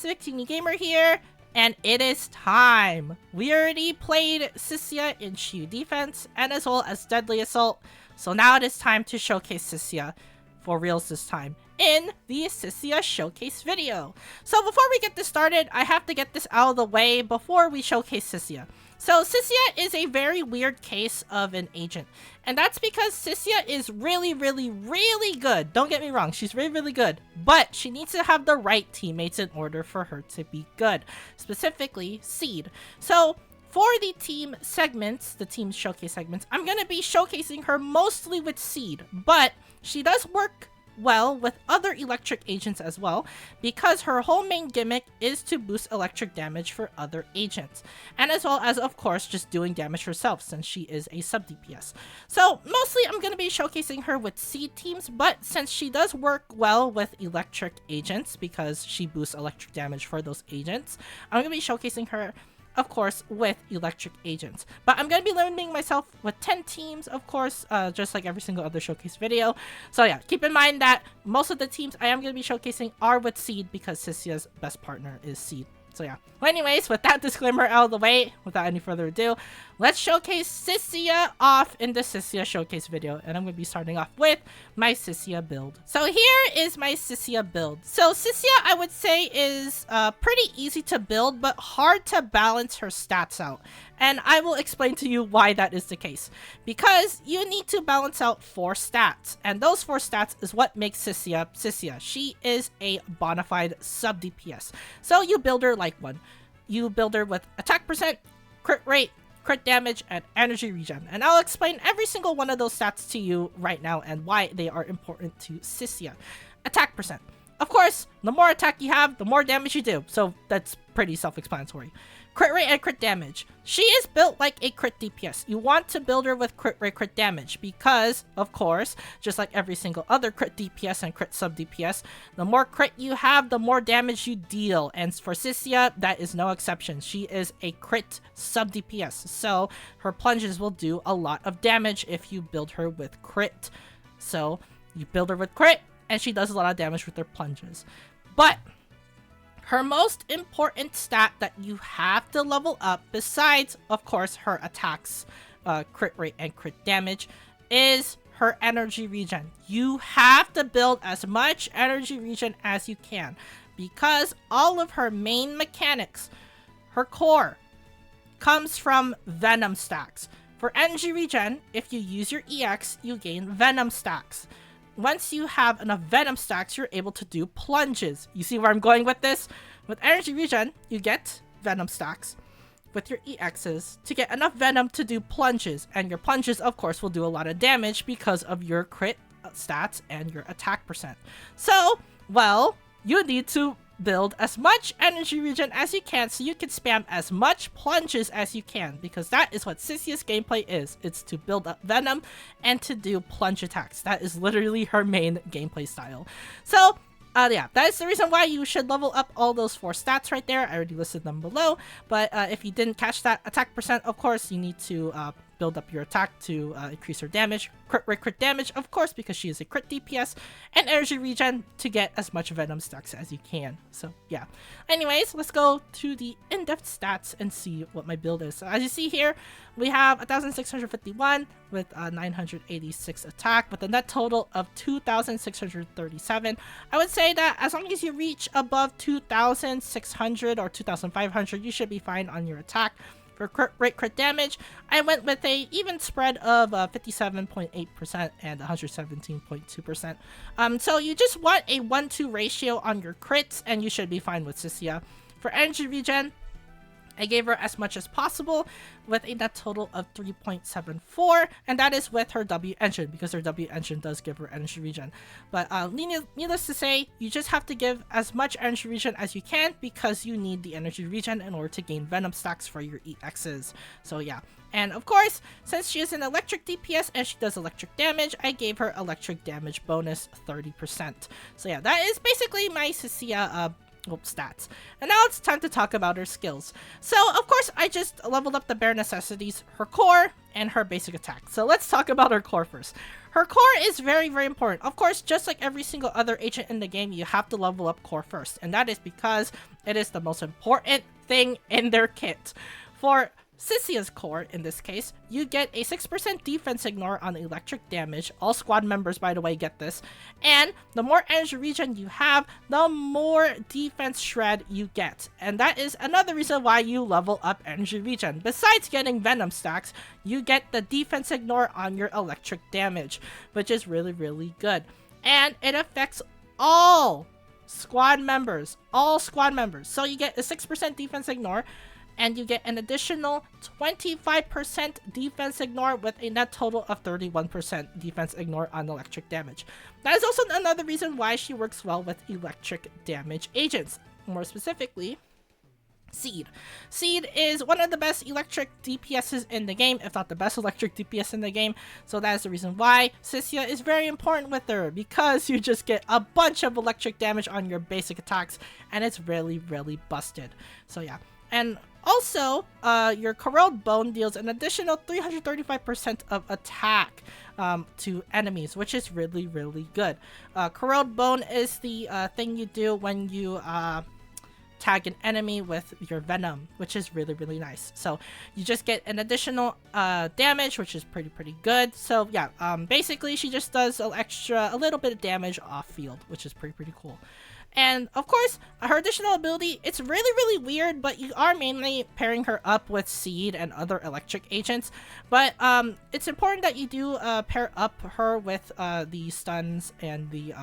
Pacific Qingyi Gamer here, and it is time! We already played Cissia in Shiyu Defense, and as well as Deadly Assault, so now it is time to showcase Cissia, for reals this time, in the Cissia Showcase video. So before we get this started, I have to get this out of the way before we showcase Cissia. So Cissia is a very weird case of an agent, and that's because Cissia is really good. Don't get me wrong, she's really good, but she needs to have the right teammates in order for her to be good, specifically Seed. So for the team segments, the team showcase segments, I'm going to be showcasing her mostly with Seed, but she does work well with other electric agents as well, because her whole main gimmick is to boost electric damage for other agents, and as well as, of course, just doing damage herself since she is a sub DPS. So mostly I'm going to be showcasing her with Seed teams, but since she does work well with electric agents because she boosts electric damage for those agents, I'm going to be showcasing her, of course, with electric agents. But I'm going to be limiting myself with 10 teams, of course, just like every single other showcase video. So yeah, keep in mind that most of the teams I am going to be showcasing are with Seed because Cissia's best partner is Seed. So yeah. Well, anyways, with that disclaimer out of the way, without any further ado, let's showcase Cissia off in the Cissia showcase video. And I'm going to be starting off with my Cissia build. So here is my Cissia build. So Cissia, I would say, is pretty easy to build, but hard to balance her stats out. And I will explain to you why that is the case. Because you need to balance out 4 stats. And those 4 stats is what makes Cissia Cissia. She is a bona fide sub DPS. So you build her like one. You build her with attack percent, crit rate, crit damage, and energy regen. And I'll explain every single one of those stats to you right now and why they are important to Cissia. Attack percent. Of course, the more attack you have, the more damage you do. So that's pretty self-explanatory. Crit rate and crit damage. She is built like a crit DPS. You want to build her with crit rate, crit damage because, of course, just like every single other crit DPS and crit sub DPS, the more crit you have, the more damage you deal. And for Cissia, that is no exception. She is a crit sub DPS. So her plunges will do a lot of damage if you build her with crit. So you build her with crit, and she does a lot of damage with her plunges. But her most important stat that you have to level up, besides, of course, her attacks, crit rate, and crit damage, is her energy regen. You have to build as much energy regen as you can, because all of her main mechanics, her core, comes from Venom stacks. For energy regen, if you use your EX, you gain Venom stacks. Once you have enough Venom stacks, you're able to do plunges. You see where I'm going with this? With energy regen, you get Venom stacks with your EXs to get enough Venom to do plunges. And your plunges, of course, will do a lot of damage because of your crit stats and your attack percent. So, well, you need to build as much energy regen as you can so you can spam as much plunges as you can, because that is what Cissia's gameplay is. It's to build up Venom and to do plunge attacks. That is literally her main gameplay style. So yeah, that is the reason why you should level up all those 4 stats right there. I already listed them below, but if you didn't catch that attack percent, of course, you need to build up your attack to increase her damage, crit rate, crit damage, of course, because she is a crit DPS, and energy regen to get as much Venom stacks as you can. So yeah. Anyways, let's go to the in-depth stats and see what my build is. So as you see here, we have 1,651 with 986 attack, with a net total of 2,637. I would say that as long as you reach above 2,600 or 2,500, you should be fine on your attack. For crit rate, crit damage, I went with a even spread of 57.8% and 117.2%. So you just want a 1-2 ratio on your crits, and you should be fine with Cissia. For energy regen, I gave her as much as possible with a net total of 3.74, and that is with her W engine, because her W engine does give her energy regen. But needless to say, you just have to give as much energy regen as you can, because you need the energy regen in order to gain Venom stacks for your EXs. So yeah. And of course, since she is an electric DPS and she does electric damage, I gave her electric damage bonus 30%. So yeah, that is basically my Cissia stats. And now it's time to talk about her skills. So of course I just leveled up the bare necessities, her core and her basic attack. So let's talk about her core first. her core is very, very important. Of course, just like every single other agent in the game, you have to level up core first, and that is because it is the most important thing in their kit. For Cissia's core, in this case, you get a 6% defense ignore on electric damage. All squad members, by the way, get this. And the more energy regen you have, the more defense shred you get. And that is another reason why you level up energy regen. Besides getting venom stacks, you get the defense ignore on your electric damage, which is really, really good. And it affects all squad members. So you get a 6% defense ignore, and you get an additional 25% defense ignore with a net total of 31% defense ignore on electric damage. That is also another reason why she works well with electric damage agents. More specifically, Seed. Seed is one of the best electric DPSs in the game, if not the best electric DPS in the game. So that is the reason why Cissia is very important with her, because you just get a bunch of electric damage on your basic attacks, and it's really, really busted. So yeah. And also, your corrode bone deals an additional 335% of attack to enemies, which is really, really good. Corrode bone is the thing you do when you tag an enemy with your venom, which is really, really nice. So you just get an additional damage, which is pretty good. So yeah, basically she just does a little bit of damage off field, which is pretty cool. And of course, her additional ability, it's really, really weird, but you are mainly pairing her up with Seed and other electric agents. But it's important that you do pair up her with the stuns and the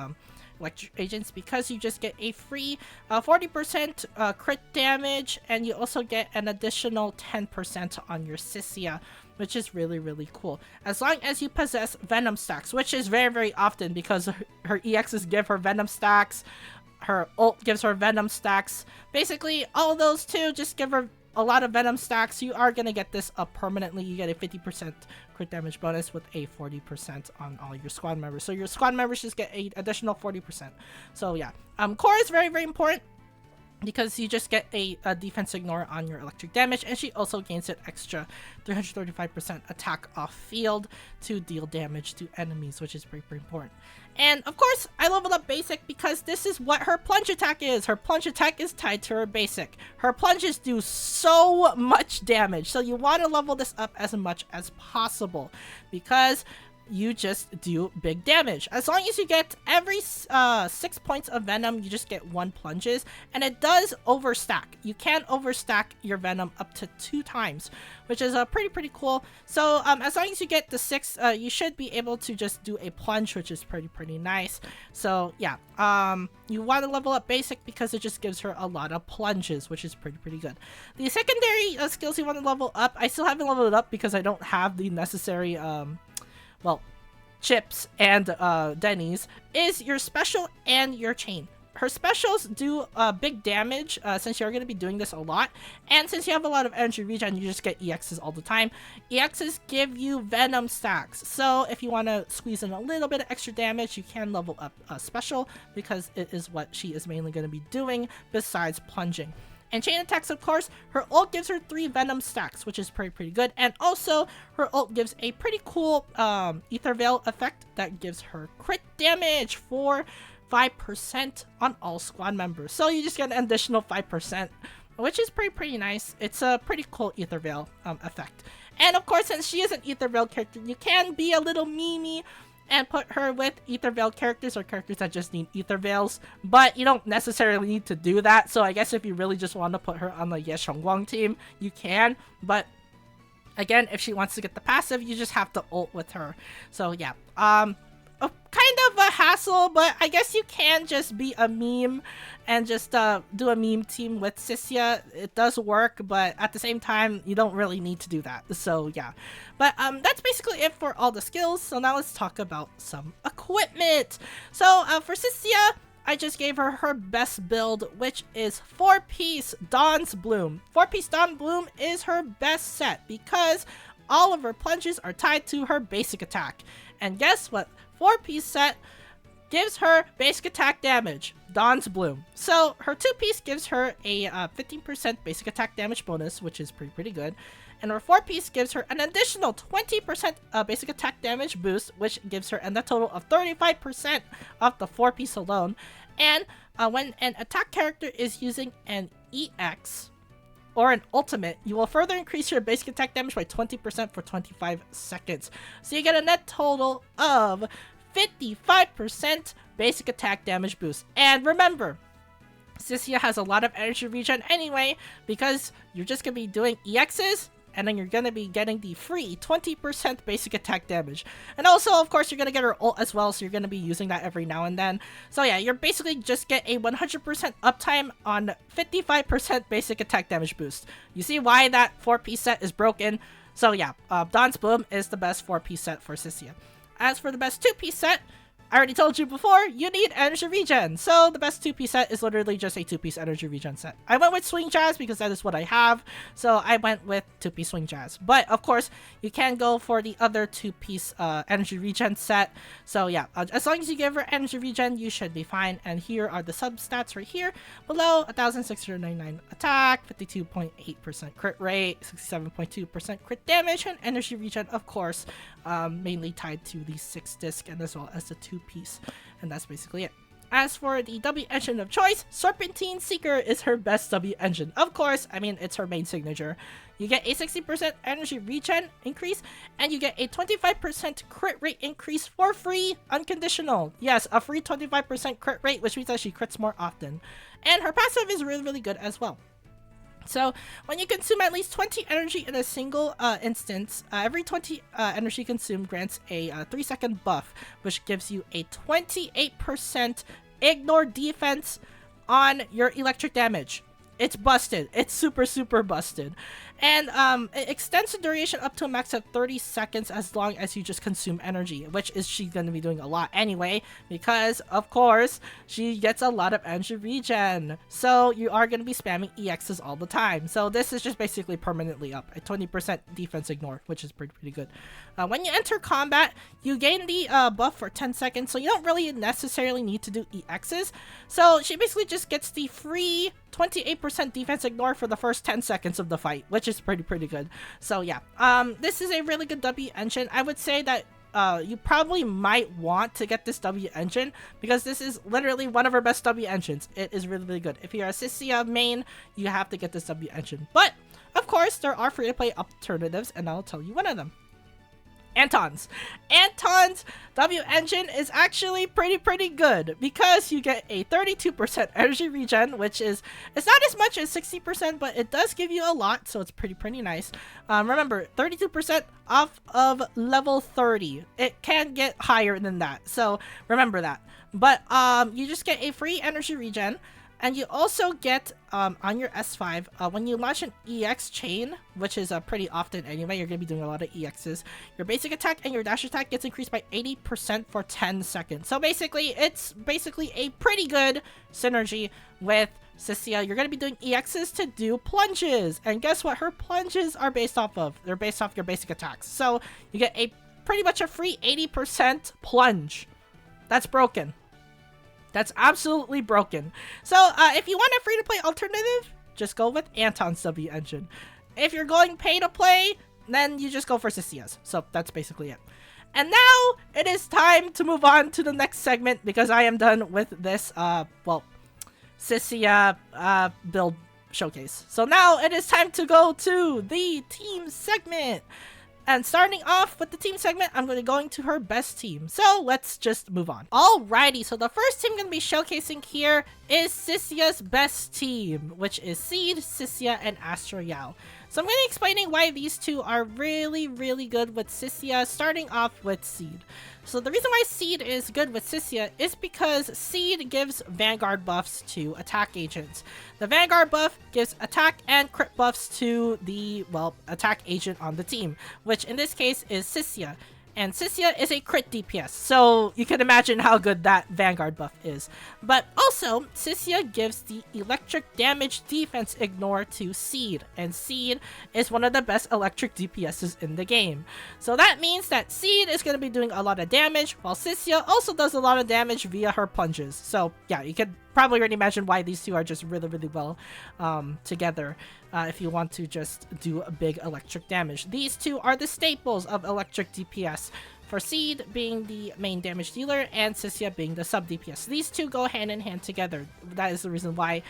electric agents, because you just get a free 40% crit damage, and you also get an additional 10% on your Cissia, which is really, really cool. As long as you possess venom stacks, which is very, very often, because her EXs give her venom stacks. Her ult gives her venom stacks. Basically, all those two just give her a lot of venom stacks. You are going to get this up permanently. You get a 50% crit damage bonus with a 40% on all your squad members. So your squad members just get an additional 40%. So yeah, core is very, very important, because you just get a defense ignore on your electric damage, and she also gains an extra 335% attack off field to deal damage to enemies, which is pretty important. And of course, I leveled up basic because this is what her plunge attack is. Her plunge attack is tied to her basic. Her plunges do so much damage, so you want to level this up as much as possible, because you just do big damage. As long as you get every 6 points of venom, you just get 1 plunges, and it does overstack. You can overstack your venom up to 2 times, which is pretty cool. So as long as you get the 6, you should be able to just do a plunge, which is pretty nice. So yeah, you want to level up basic because it just gives her a lot of plunges, which is pretty good. The secondary skills you want to level up, I still haven't leveled it up because I don't have the necessary chips and Denny's, is your special and your chain. Her specials do big damage since you're going to be doing this a lot, and since you have a lot of energy regen, you just get EXs all the time. EXs give you venom stacks, so if you want to squeeze in a little bit of extra damage, you can level up a special, because it is what she is mainly going to be doing besides plunging. And chain attacks, of course, her ult gives her 3 venom stacks, which is pretty good. And also, her ult gives a pretty cool Ether Veil effect that gives her crit damage for 5% on all squad members. So you just get an additional 5%, which is pretty nice. It's a pretty cool Ether Veil effect. And of course, since she is an Ether Veil character, you can be a little memey and put her with Ether Veil characters, or characters that just need Ether Veils, but you don't necessarily need to do that. So I guess if you really just want to put her on the Ye Shengguang team, you can, but again, if she wants to get the passive, you just have to ult with her. So yeah, kind of a hassle, but I guess you can just be a meme and just do a meme team with Cissia. It does work, but at the same time, you don't really need to do that. So yeah, but that's basically it for all the skills. So now let's talk about some equipment. So for Cissia, I just gave her her best build, which is 4-piece Dawn's Bloom. 4-piece Dawn Bloom is her best set because all of her plunges are tied to her basic attack. And guess what? 4-piece set gives her basic attack damage, Dawn's Bloom. So her 2-piece gives her a 15% basic attack damage bonus, which is pretty good. And her 4-piece gives her an additional 20% basic attack damage boost, which gives her a net total of 35% of the 4-piece alone. And when an attack character is using an EX or an ultimate, you will further increase your basic attack damage by 20% for 25 seconds. So you get a net total of 55% basic attack damage boost. And remember, Cissia has a lot of energy regen anyway, because you're just going to be doing EXs, and then you're going to be getting the free 20% basic attack damage. And also, of course, you're going to get her ult as well, so you're going to be using that every now and then. So yeah, you're basically just get a 100% uptime on 55% basic attack damage boost. You see why that 4-piece set is broken? So yeah, Dawn's Bloom is the best 4-piece set for Cissia. As for the best 2-piece set, I already told you before, you need energy regen. So the best 2-piece set is literally just a 2-piece energy regen set. I went with Swing Jazz because that is what I have. So I went with 2-piece Swing Jazz. But of course, you can go for the other 2-piece energy regen set. So yeah, as long as you give her energy regen, you should be fine. And here are the substats right here. Below, 1,699 attack, 52.8% crit rate, 67.2% crit damage, and energy regen, of course, mainly tied to the 6-disc and as well as the 2-piece, and that's basically it. As for the W engine of choice, Serpentine Seeker is her best W engine. Of course, I mean, it's her main signature. You get a 60% energy regen increase, and you get a 25% crit rate increase for free, unconditional. Yes, a free 25% crit rate, which means that she crits more often. And her passive is really good as well. So, when you consume at least 20 energy in a single instance, every 20 energy consumed grants a 3-second buff, which gives you a 28% ignore defense on your electric damage. It's busted. It's super busted. And it extends the duration up to a max of 30 seconds as long as you just consume energy, which is she's going to be doing a lot anyway, because, of course, she gets a lot of energy regen. So you are going to be spamming EXs all the time. So this is just basically permanently up, a 20% defense ignore, which is pretty good. When you enter combat, you gain the buff for 10 seconds, so you don't really necessarily need to do EXs. So she basically just gets the free 28% defense ignore for the first 10 seconds of the fight, which is pretty good. So yeah, this is a really good W engine. I would say that you probably might want to get this W engine because this is literally one of our best W engines. It is really good. If you're a Cissia main, you have to get this W engine. But of course, there are free-to-play alternatives, and I'll tell you one of them. Anton's W engine is actually pretty good because you get a 32% energy regen, which is, it's not as much as 60%, but it does give you a lot, so it's pretty nice. Remember, 32% off of level 30. It can get higher than that, so remember that. But you just get a free energy regen. And you also get, on your S5, when you launch an EX chain, which is pretty often anyway, you're going to be doing a lot of EXs, your basic attack and your dash attack gets increased by 80% for 10 seconds. So basically, it's basically a pretty good synergy with Cissia. You're going to be doing EXs to do plunges. And guess what? Her plunges are based off of? They're based off your basic attacks. So you get a pretty much a free 80% plunge. That's broken. That's absolutely broken. So, if you want a free-to-play alternative, just go with Anton's W engine. If you're going pay-to-play, then you just go for Cissia's. So, that's basically it. And now, it is time to move on to the next segment because I am done with this, Cissia build showcase. So now, it is time to go to the team segment. And starting off with the team segment, I'm going to go into her best team. So let's just move on. Alrighty, so the first team I'm going to be showcasing here is Cissia's best team, which is Seed, Cissia, and Astra Zhao. So I'm going to be explaining why these two are really good with Cissia, starting off with Seed. So the reason why Seed is good with Cissia is because Seed gives Vanguard buffs to attack agents. The Vanguard buff gives attack and crit buffs to the, attack agent on the team, which in this case is Cissia. And Cissia is a crit DPS, so you can imagine how good that Vanguard buff is. But also, Cissia gives the electric damage defense ignore to Seed, and Seed is one of the best electric DPSs in the game. So that means that Seed is going to be doing a lot of damage, while Cissia also does a lot of damage via her plunges. So yeah, you could probably already imagine why these two are just really, really well together if you want to just do a big electric damage. These two are the staples of electric DPS, for Seed being the main damage dealer and Cissia being the sub DPS. These two go hand in hand together. That is the reason why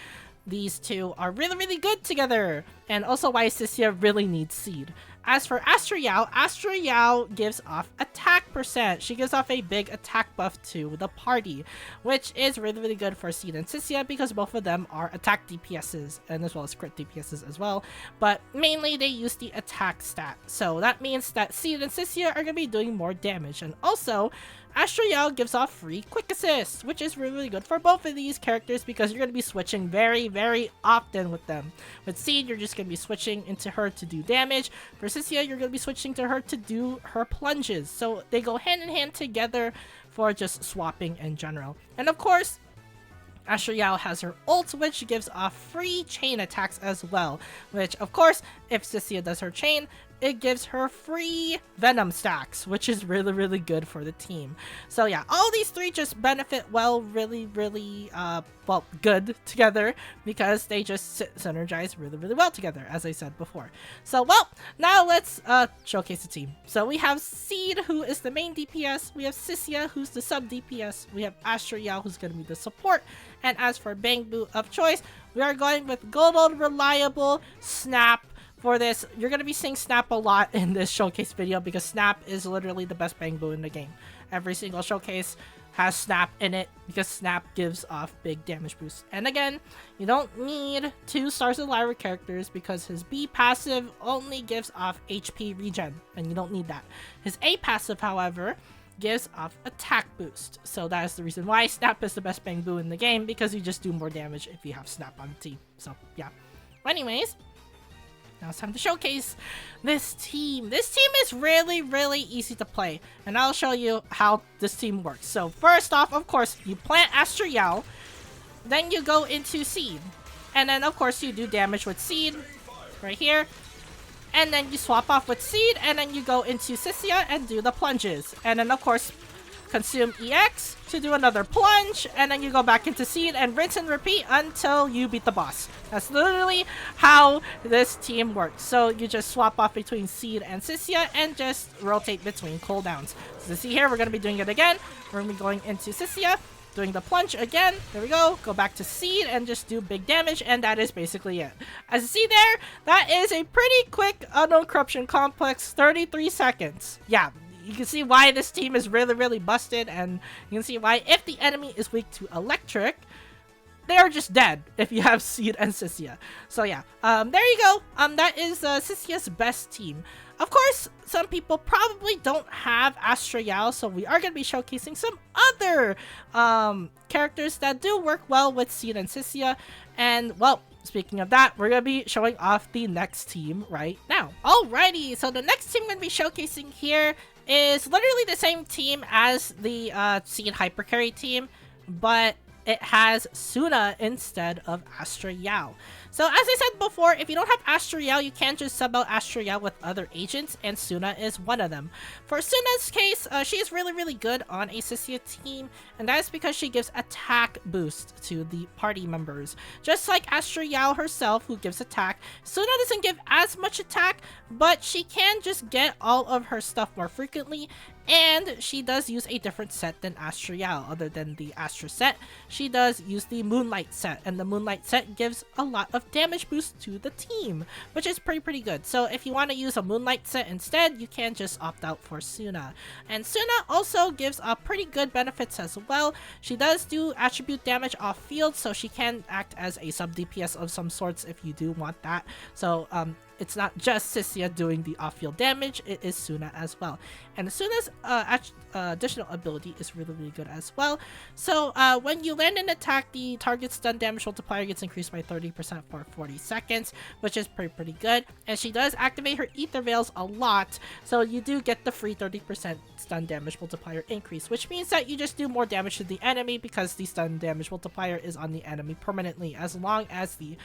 these two are really, really good together, and also why Cissia really needs Seed. As for Astra Yao gives off attack percent. She gives off a big attack buff to the party, which is really, really good for Seed and Cissia because both of them are attack DPSs and as well as crit DPSs as well. But mainly they use the attack stat. So that means that Seed and Cissia are going to be doing more damage. And also, Astra Yao gives off free quick assist, which is really, really good for both of these characters because you're going to be switching very, very often with them. With Seed, you're just going to be switching into her to do damage. For Cissia, you're going to be switching to her to do her plunges. So they go hand in hand together for just swapping in general. And of course, Astra Yao has her ult, which gives off free chain attacks as well. Which, of course, if Cissia does her chain, it gives her free venom stacks, which is really, really good for the team. So yeah, all these three just benefit well, really, really, well, good together because they just synergize really, really well together, as I said before. So, well, now let's showcase the team. So we have Seed, who is the main DPS. We have Cissia, who's the sub DPS. We have Astra Yao, who's going to be the support. And as for Bangbu of choice, we are going with good old reliable Snap. For this, you're going to be seeing Snap a lot in this showcase video because Snap is literally the best Bangbu in the game. Every single showcase has Snap in it because Snap gives off big damage boosts. And again, you don't need 2 Stars of Lyra characters because his B passive only gives off HP regen, and you don't need that. His A passive, however, gives off attack boost. So that is the reason why Snap is the best Bangbu in the game, because you just do more damage if you have Snap on the team. So yeah. Anyways, now it's time to showcase this team. This team is really, really easy to play, and I'll show you how this team works. So first off, of course, you plant Astra Yao, then you go into Seed, and then of course you do damage with Seed right here, and then you swap off with Seed, and then you go into Cissia and do the plunges, and then of course consume EX to do another plunge, and then you go back into Seed and rinse and repeat until you beat the boss. That's literally how this team works. So you just swap off between Seed and Cissia and just rotate between cooldowns. So see here, we're going to be doing it again. We're going to be going into Cissia, doing the plunge again. There we go. Go back to Seed and just do big damage, and that is basically it. As you see there, that is a pretty quick Unknown Corruption Complex, 33 seconds. Yeah. You can see why this team is really, really busted, and you can see why if the enemy is weak to electric, they are just dead if you have Seed and Cissia. So yeah, there you go. That is Cissia's best team. Of course, some people probably don't have Astra Yao, so we are going to be showcasing some other characters that do work well with Seed and Cissia. And, well, speaking of that, we're going to be showing off the next team right now. Alrighty, so the next team we're going to be showcasing here is literally the same team as the Seed Hypercarry team, but it has Sunna instead of Astra Yao. So as I said before, if you don't have Astra Yao, you can just sub out Astra Yao with other agents, and Sunna is one of them. For Sunna's case, she is really, really good on a Cissia team, and that is because she gives attack boost to the party members. Just like Astra Yao herself, who gives attack, Sunna doesn't give as much attack, but she can just get all of her stuff more frequently, and she does use a different set than Astra Yao. Other than the Astra set, she does use the Moonlight set, and the Moonlight set gives a lot of damage boost to the team, which is pretty good. So if you want to use a Moonlight set instead, you can just opt out for Sunna. And Sunna also gives pretty good benefits as well. She does do attribute damage off field, so she can act as a sub DPS of some sorts if you do want that. So it's not just Cissia doing the off-field damage, it is Sunna as well. And Sunna's additional ability is really, really good as well. So when you land an attack, the target's stun damage multiplier gets increased by 30% for 40 seconds, which is pretty good. And she does activate her ether veils a lot, so you do get the free 30% stun damage multiplier increase, which means that you just do more damage to the enemy because the stun damage multiplier is on the enemy permanently as long as the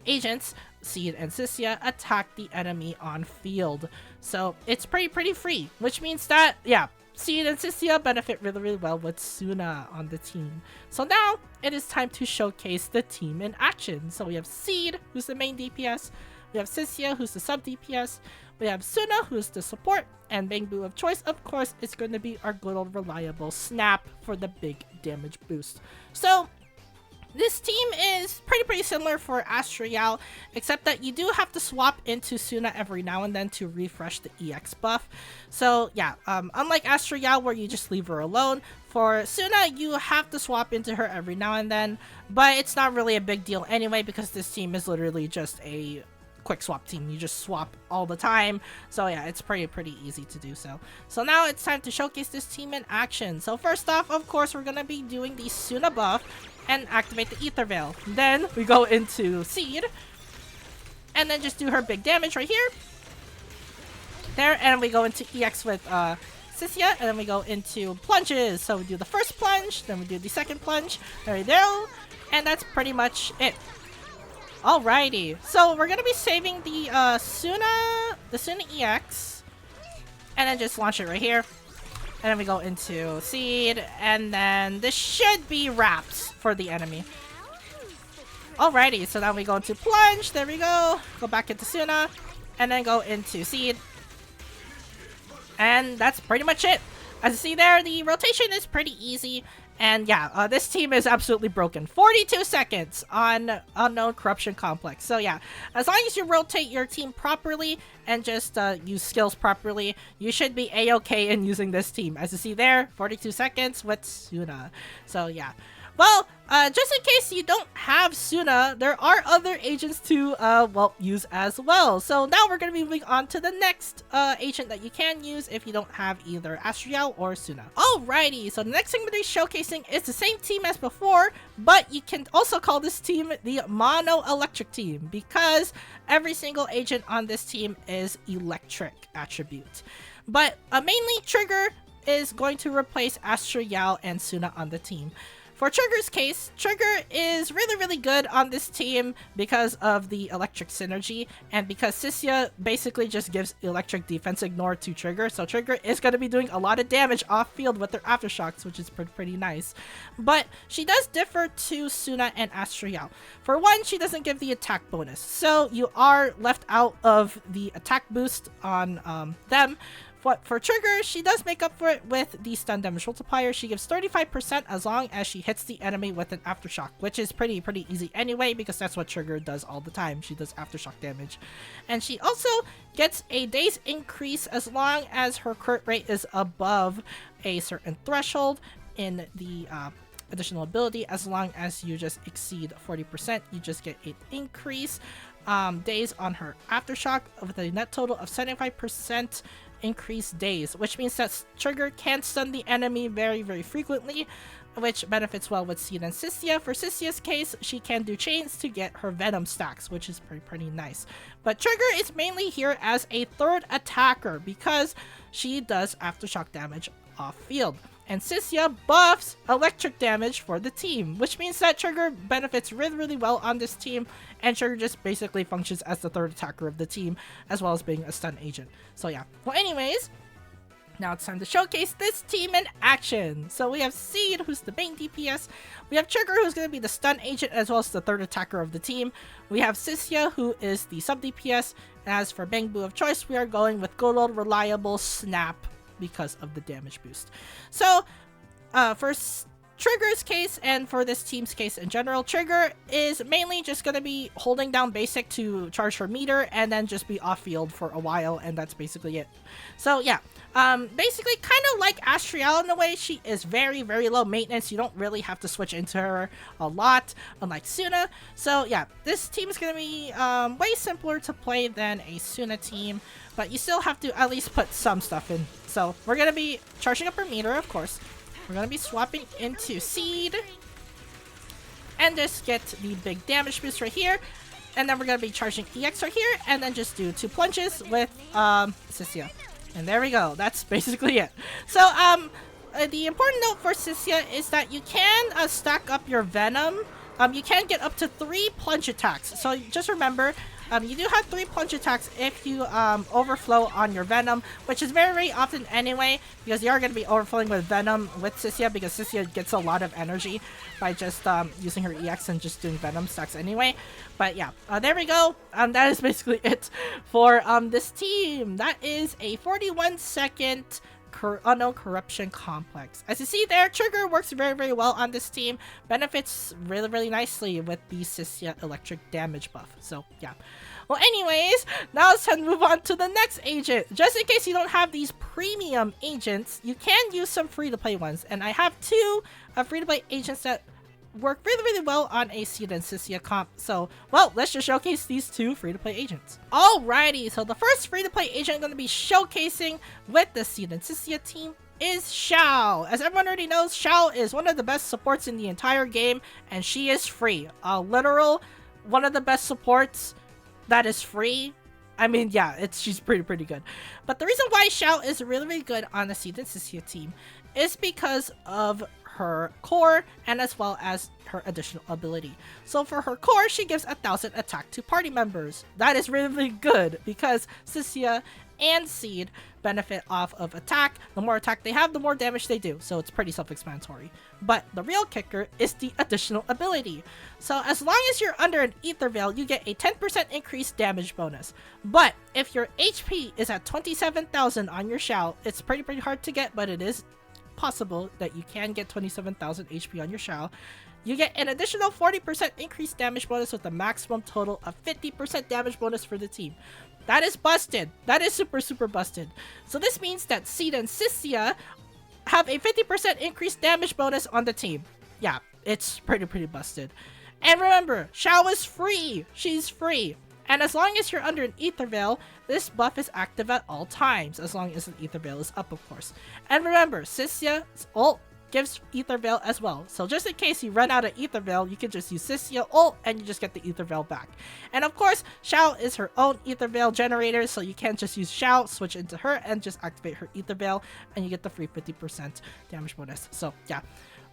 agents, Seed and Cissia, attack the enemy on field. So it's pretty free, which means that, yeah, Seed and Cissia benefit really well with Sunna on the team. So now it is time to showcase the team in action. So we have Seed, who's the main DPS, we have Cissia, who's the sub DPS, we have Sunna, who's the support, and Bangbu of choice, of course, is going to be our good old reliable Snap for the big damage boost. So this team is pretty similar for Astra Yao, except that you do have to swap into Sunna every now and then to refresh the EX buff. So yeah, unlike Astra Yao where you just leave her alone, for Sunna you have to swap into her every now and then, but it's not really a big deal anyway because this team is literally just a quick swap team. You just swap all the time. So yeah, it's pretty easy to do so. So now it's time to showcase this team in action. So first off, of course, we're gonna be doing the Sunna buff and activate the ether veil. Then we go into Seed and then just do her big damage right here. There, and we go into EX with Cissia, and then we go into plunges. So we do the first plunge, then we do the second plunge. There we go. And that's pretty much it. Alrighty, so we're gonna be saving the Sunna EX, and then just launch it right here. And then we go into Seed, and then this should be wraps for the enemy. Alrighty, so now we go into plunge, there we go. Go back into Sunna, and then go into Seed. And that's pretty much it. As you see there, the rotation is pretty easy. And yeah, this team is absolutely broken. 42 seconds on Unknown Corruption Complex. So yeah, as long as you rotate your team properly and just use skills properly, you should be a-okay in using this team. As you see there, 42 seconds with Sunna. So yeah. Well, just in case you don't have Sunna, there are other agents to, well, use as well. So now we're going to be moving on to the next agent that you can use if you don't have either Astra Yao or Sunna. Alrighty, so the next thing we're going to be showcasing is the same team as before, but you can also call this team the Mono Electric team because every single agent on this team is electric attribute. But mainly Trigger is going to replace Astra Yao and Sunna on the team. For Trigger's case, Trigger is really good on this team because of the electric synergy and because Cissia basically just gives electric defense ignore to Trigger, so Trigger is going to be doing a lot of damage off field with her aftershocks, which is pretty nice. But she does differ to Sunna and Astra Yao. For one, she doesn't give the attack bonus, so you are left out of the attack boost on them. But for Trigger, she does make up for it with the stun damage multiplier. She gives 35% as long as she hits the enemy with an aftershock, which is pretty easy anyway because that's what Trigger does all the time. She does aftershock damage. And she also gets a daze increase as long as her crit rate is above a certain threshold in the additional ability. As long as you just exceed 40%, you just get an increase days on her aftershock with a net total of 75% increased days, which means that Trigger can stun the enemy very frequently, which benefits well with Seed and Cissia. For Cissia's case, she can do chains to get her venom stacks, which is pretty nice. But Trigger is mainly here as a third attacker because she does aftershock damage off field. And Cissia buffs electric damage for the team, which means that Trigger benefits really well on this team, and Trigger just basically functions as the third attacker of the team, as well as being a stun agent. So yeah. Well, anyways, now it's time to showcase this team in action. So we have Seed, who's the main DPS. We have Trigger, who's going to be the stun agent, as well as the third attacker of the team. We have Cissia, who is the sub DPS. And as for Bangbu of choice, we are going with good old reliable Snap because of the damage boost. So, for Trigger's case, and for this team's case in general, Trigger is mainly just going to be holding down basic to charge her meter and then just be off field for a while, and that's basically it. So yeah, basically kind of like Astra in a way. She is very, very low maintenance. You don't really have to switch into her a lot, unlike Sunna. So yeah, this team is going to be way simpler to play than a Sunna team, but you still have to at least put some stuff in. So we're going to be charging up her meter, of course. We're going to be swapping into Seed and just get the big damage boost right here. And then we're going to be charging EX right here and then just do 2 plunges with Cissia. And there we go. That's basically it. So the important note for Cissia is that you can stack up your Venom. You can get up to 3 plunge attacks. So just remember, you do have 3 plunge attacks if you overflow on your Venom, which is very, very often anyway, because you are going to be overflowing with Venom with Cissia, because Cissia gets a lot of energy by just using her EX and just doing Venom stacks anyway. But yeah, there we go. That is basically it for this team. That is a 41-second unknown corruption complex. As you see there, Trigger works very, very well on this team. Benefits really, really nicely with the Cissia electric damage buff. So yeah. Well, anyways, now it's time to move on to the next agent. Just in case you don't have these premium agents, you can use some free-to-play ones. And I have 2 free-to-play agents that work really, really well on a Seed and Cissia comp. So, well, let's just showcase these 2 free-to-play agents. Alrighty, so the first free-to-play agent I'm going to be showcasing with the Seed and Cissia team is Zhao. As everyone already knows, Zhao is one of the best supports in the entire game, and she is free. A literal one of the best supports that is free. I mean, yeah, she's pretty good. But the reason why Zhao is really, really good on the Seed and Cissia team is because of her core and as well as her additional ability. So for her core, she gives 1000 attack to party members. That is really, really good because Cissia and Seed benefit off of attack. The more attack they have, the more damage they do. So it's pretty self-explanatory. But the real kicker is the additional ability. So as long as you're under an Ether Veil, you get a 10% increased damage bonus. But if your HP is at 27,000 on your Zhao, it's pretty hard to get, but it is possible that you can get 27,000 HP on your Zhao. You get an additional 40% increased damage bonus with a maximum total of 50% damage bonus for the team. That is busted. That is super busted. So this means that Seed and Cissia have a 50% increased damage bonus on the team. Yeah, it's pretty busted. And remember, Zhao is free. She's free. And as long as you're under an Ether Veil, this buff is active at all times, as long as an Ether Veil is up, of course. And remember, Cissia's ult gives Ether Veil as well. So just in case you run out of Ether Veil, you can just use Cissia ult and you just get the Ether Veil back. And of course, Zhao is her own Ether Veil generator, so you can just use Zhao, switch into her, and just activate her Ether Veil, and you get the free 50% damage bonus. So yeah.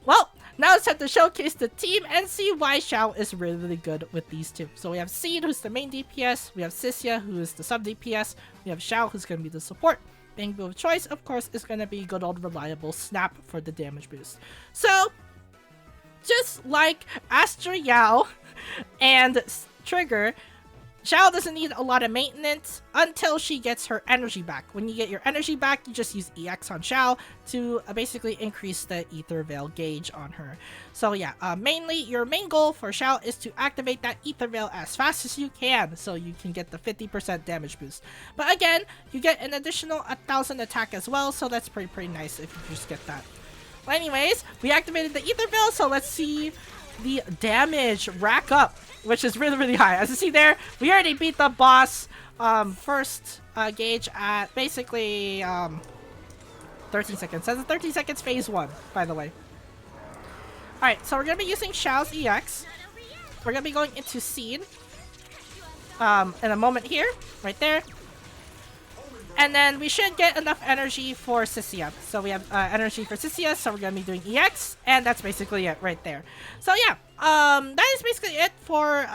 Well, now it's time to showcase the team and see why Zhao is really good with these 2. So we have Seed, who's the main DPS. We have Cissia, who is the sub DPS. We have Zhao, who's going to be the support. Being of choice, of course, is going to be good old reliable Snap for the damage boost. So, just like Astra and Trigger, Zhao doesn't need a lot of maintenance until she gets her energy back. When you get your energy back, you just use EX on Zhao to basically increase the Ether Veil gauge on her. So yeah, mainly your main goal for Zhao is to activate that Ether Veil as fast as you can so you can get the 50% damage boost. But again, you get an additional 1000 attack as well, so that's pretty nice if you just get that. But anyways, we activated the Ether Veil, so let's see the damage rack up, which is really high. As you see there, we already beat the boss first gauge at basically 13 seconds. That's 13 seconds phase 1, by the way. Alright, so we're going to be using Zhao's EX. We're going to be going into Seed in a moment here, right there. And then we should get enough energy for Cissia. So we have energy for Cissia, so we're going to be doing EX, and that's basically it right there. So yeah, that is basically it for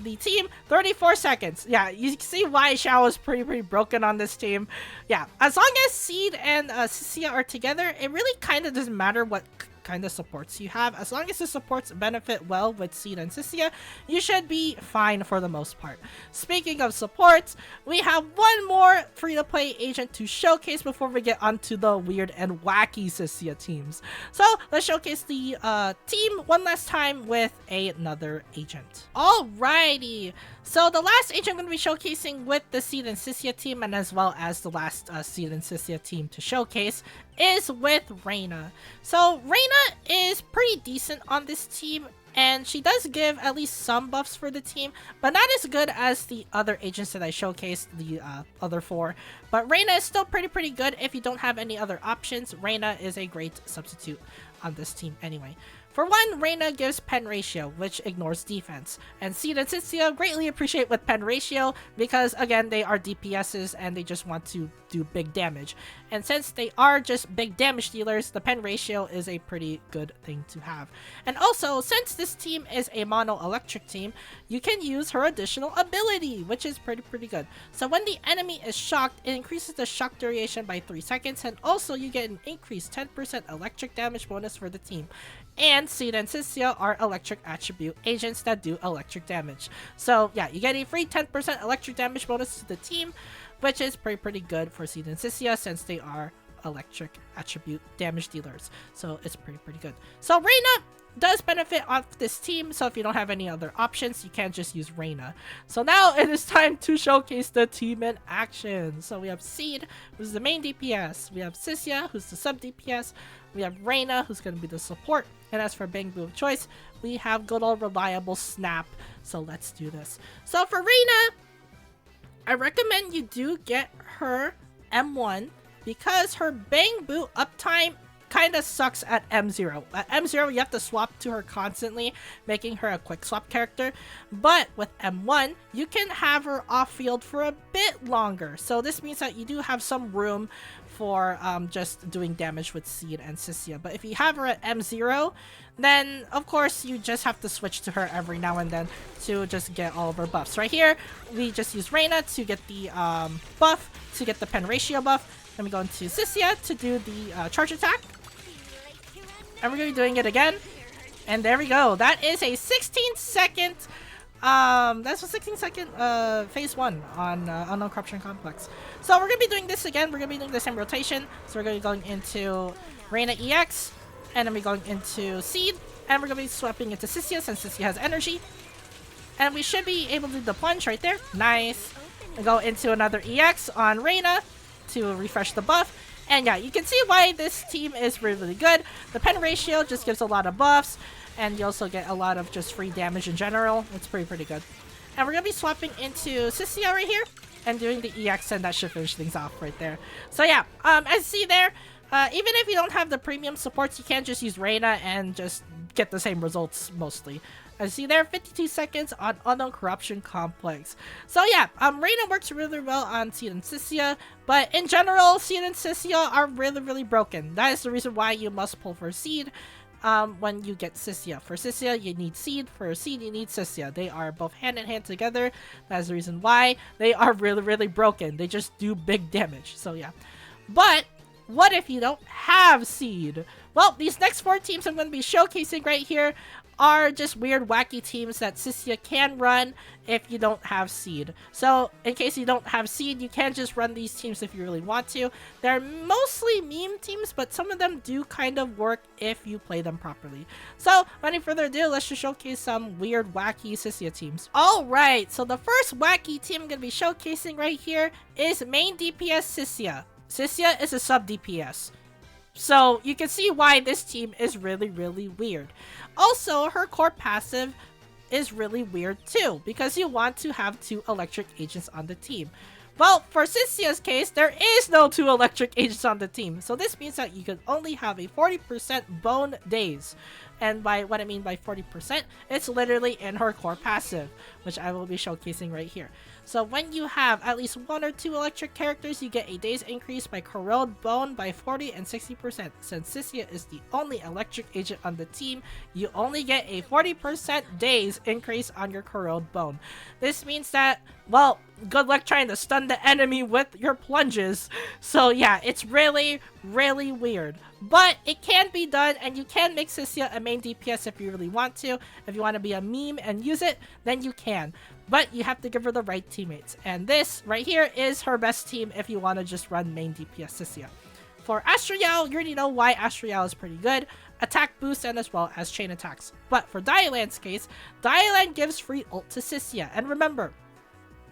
the team. 34 seconds. Yeah, you can see why Zhao is pretty broken on this team. Yeah, as long as Seed and Cissia are together, it really kind of doesn't matter what kind of supports you have. As long as the supports benefit well with Seed and Cissia, you should be fine for the most part. Speaking of supports, we have one more free-to-play agent to showcase before we get onto the weird and wacky Cissia teams. So let's showcase the team one last time with another agent. Alrighty, so the last agent I'm going to be showcasing with the Seed and Cissia team, and as well as the last Seed and Cissia team to showcase, is with Rina. So Rina is pretty decent on this team, and she does give at least some buffs for the team, but not as good as the other agents that I showcased, the other 4. But Rina is still pretty good if you don't have any other options. Rina is a great substitute on this team anyway. For one, Rina gives pen ratio, which ignores defense, and Seed and Cissia greatly appreciate with pen ratio because, again, they are DPSs and they just want to do big damage. And since they are just big damage dealers, the pen ratio is a pretty good thing to have. And also, since this team is a mono electric team, you can use her additional ability, which is pretty good. So when the enemy is shocked, it increases the shock duration by 3 seconds, and also you get an increased 10% electric damage bonus for the team. And Seed and Cissia are electric attribute agents that do electric damage. So yeah, you get a free 10% electric damage bonus to the team, which is pretty good for Seed and Cissia since they are electric attribute damage dealers. So it's pretty good. So Rina does benefit off this team, so if you don't have any other options, you can't just use Rina. So now it is time to showcase the team in action. So we have Seed, who's the main DPS. We have Cissia, who's the sub DPS. We have Rina, who's going to be the support. And as for Bang Boo of choice, we have good old reliable Snap. So let's do this. So for Rina, I recommend you do get her M1 because her Bang Boo uptime kind of sucks at M0. At M0, you have to swap to her constantly, making her a quick swap character. But with M1, you can have her off field for a bit longer. So this means that you do have some room for just doing damage with Seed and Cissia. But if you have her at M0, then of course you just have to switch to her every now and then to just get all of her buffs. Right here, we just use Rina to get the buff, to get the pen ratio buff. Then we go into Cissia to do the charge attack. And we're going to be doing it again. And there we go. That is a 16-second that's a 16-second phase 1 on Unknown Corruption Complex. So we're going to be doing this again. We're going to be doing the same rotation. So we're going to be going into Rina EX, and then we're going into Seed, and we're going to be swapping into Cissia since Cissia has energy. And we should be able to do the plunge right there. Nice. And go into another EX on Rina to refresh the buff. And yeah, you can see why this team is really good. The pen ratio just gives a lot of buffs, and you also get a lot of just free damage in general. It's pretty good. And we're going to be swapping into Cissia right here and doing the EX, and that should finish things off right there. So yeah, as you see there, even if you don't have the premium supports, you can just use Rina and just get the same results mostly. As you see there, 52 seconds on Unknown Corruption Complex. So yeah, Rina works really well on Seed and Cissia, but in general, Seed and Cissia are really broken. That is the reason why you must pull for Seed when you get Cissia. For Cissia, you need Seed. For Seed, you need Cissia. They are both hand in hand together. That is the reason why they are really broken. They just do big damage. So yeah. But what if you don't have Seed? Well, these next 4 teams I'm going to be showcasing right here are just weird, wacky teams that Cissia can run if you don't have Seed. So, in case you don't have Seed, you can just run these teams if you really want to. They're mostly meme teams, but some of them do kind of work if you play them properly. So, without any further ado, let's just showcase some weird, wacky Cissia teams. Alright, so the first wacky team I'm going to be showcasing right here is main DPS Cissia. Cissia is a sub DPS. So you can see why this team is really weird. Also, her core passive is really weird too, because you want to have 2 electric agents on the team. Well, for Cissia's case, there is no 2 electric agents on the team, so this means that you can only have a 40% bone days. And by what I mean by 40%, it's literally in her core passive, which I will be showcasing right here. So when you have at least 1 or 2 electric characters, you get a daze increase by corrode bone by 40 and 60%. Since Cissia is the only electric agent on the team, you only get a 40% daze increase on your corrode bone. This means that, well, good luck trying to stun the enemy with your plunges. So yeah, it's really, really weird. But it can be done, and you can make Cissia a main DPS if you really want to. If you want to be a meme and use it, then you can. But you have to give her the right teammates. And this right here is her best team if you want to just run main DPS Cissia. For Astra, you already know why Astra is pretty good. Attack boost and as well as chain attacks. But for Dialyn's case, Dialyn gives free ult to Cissia. And remember,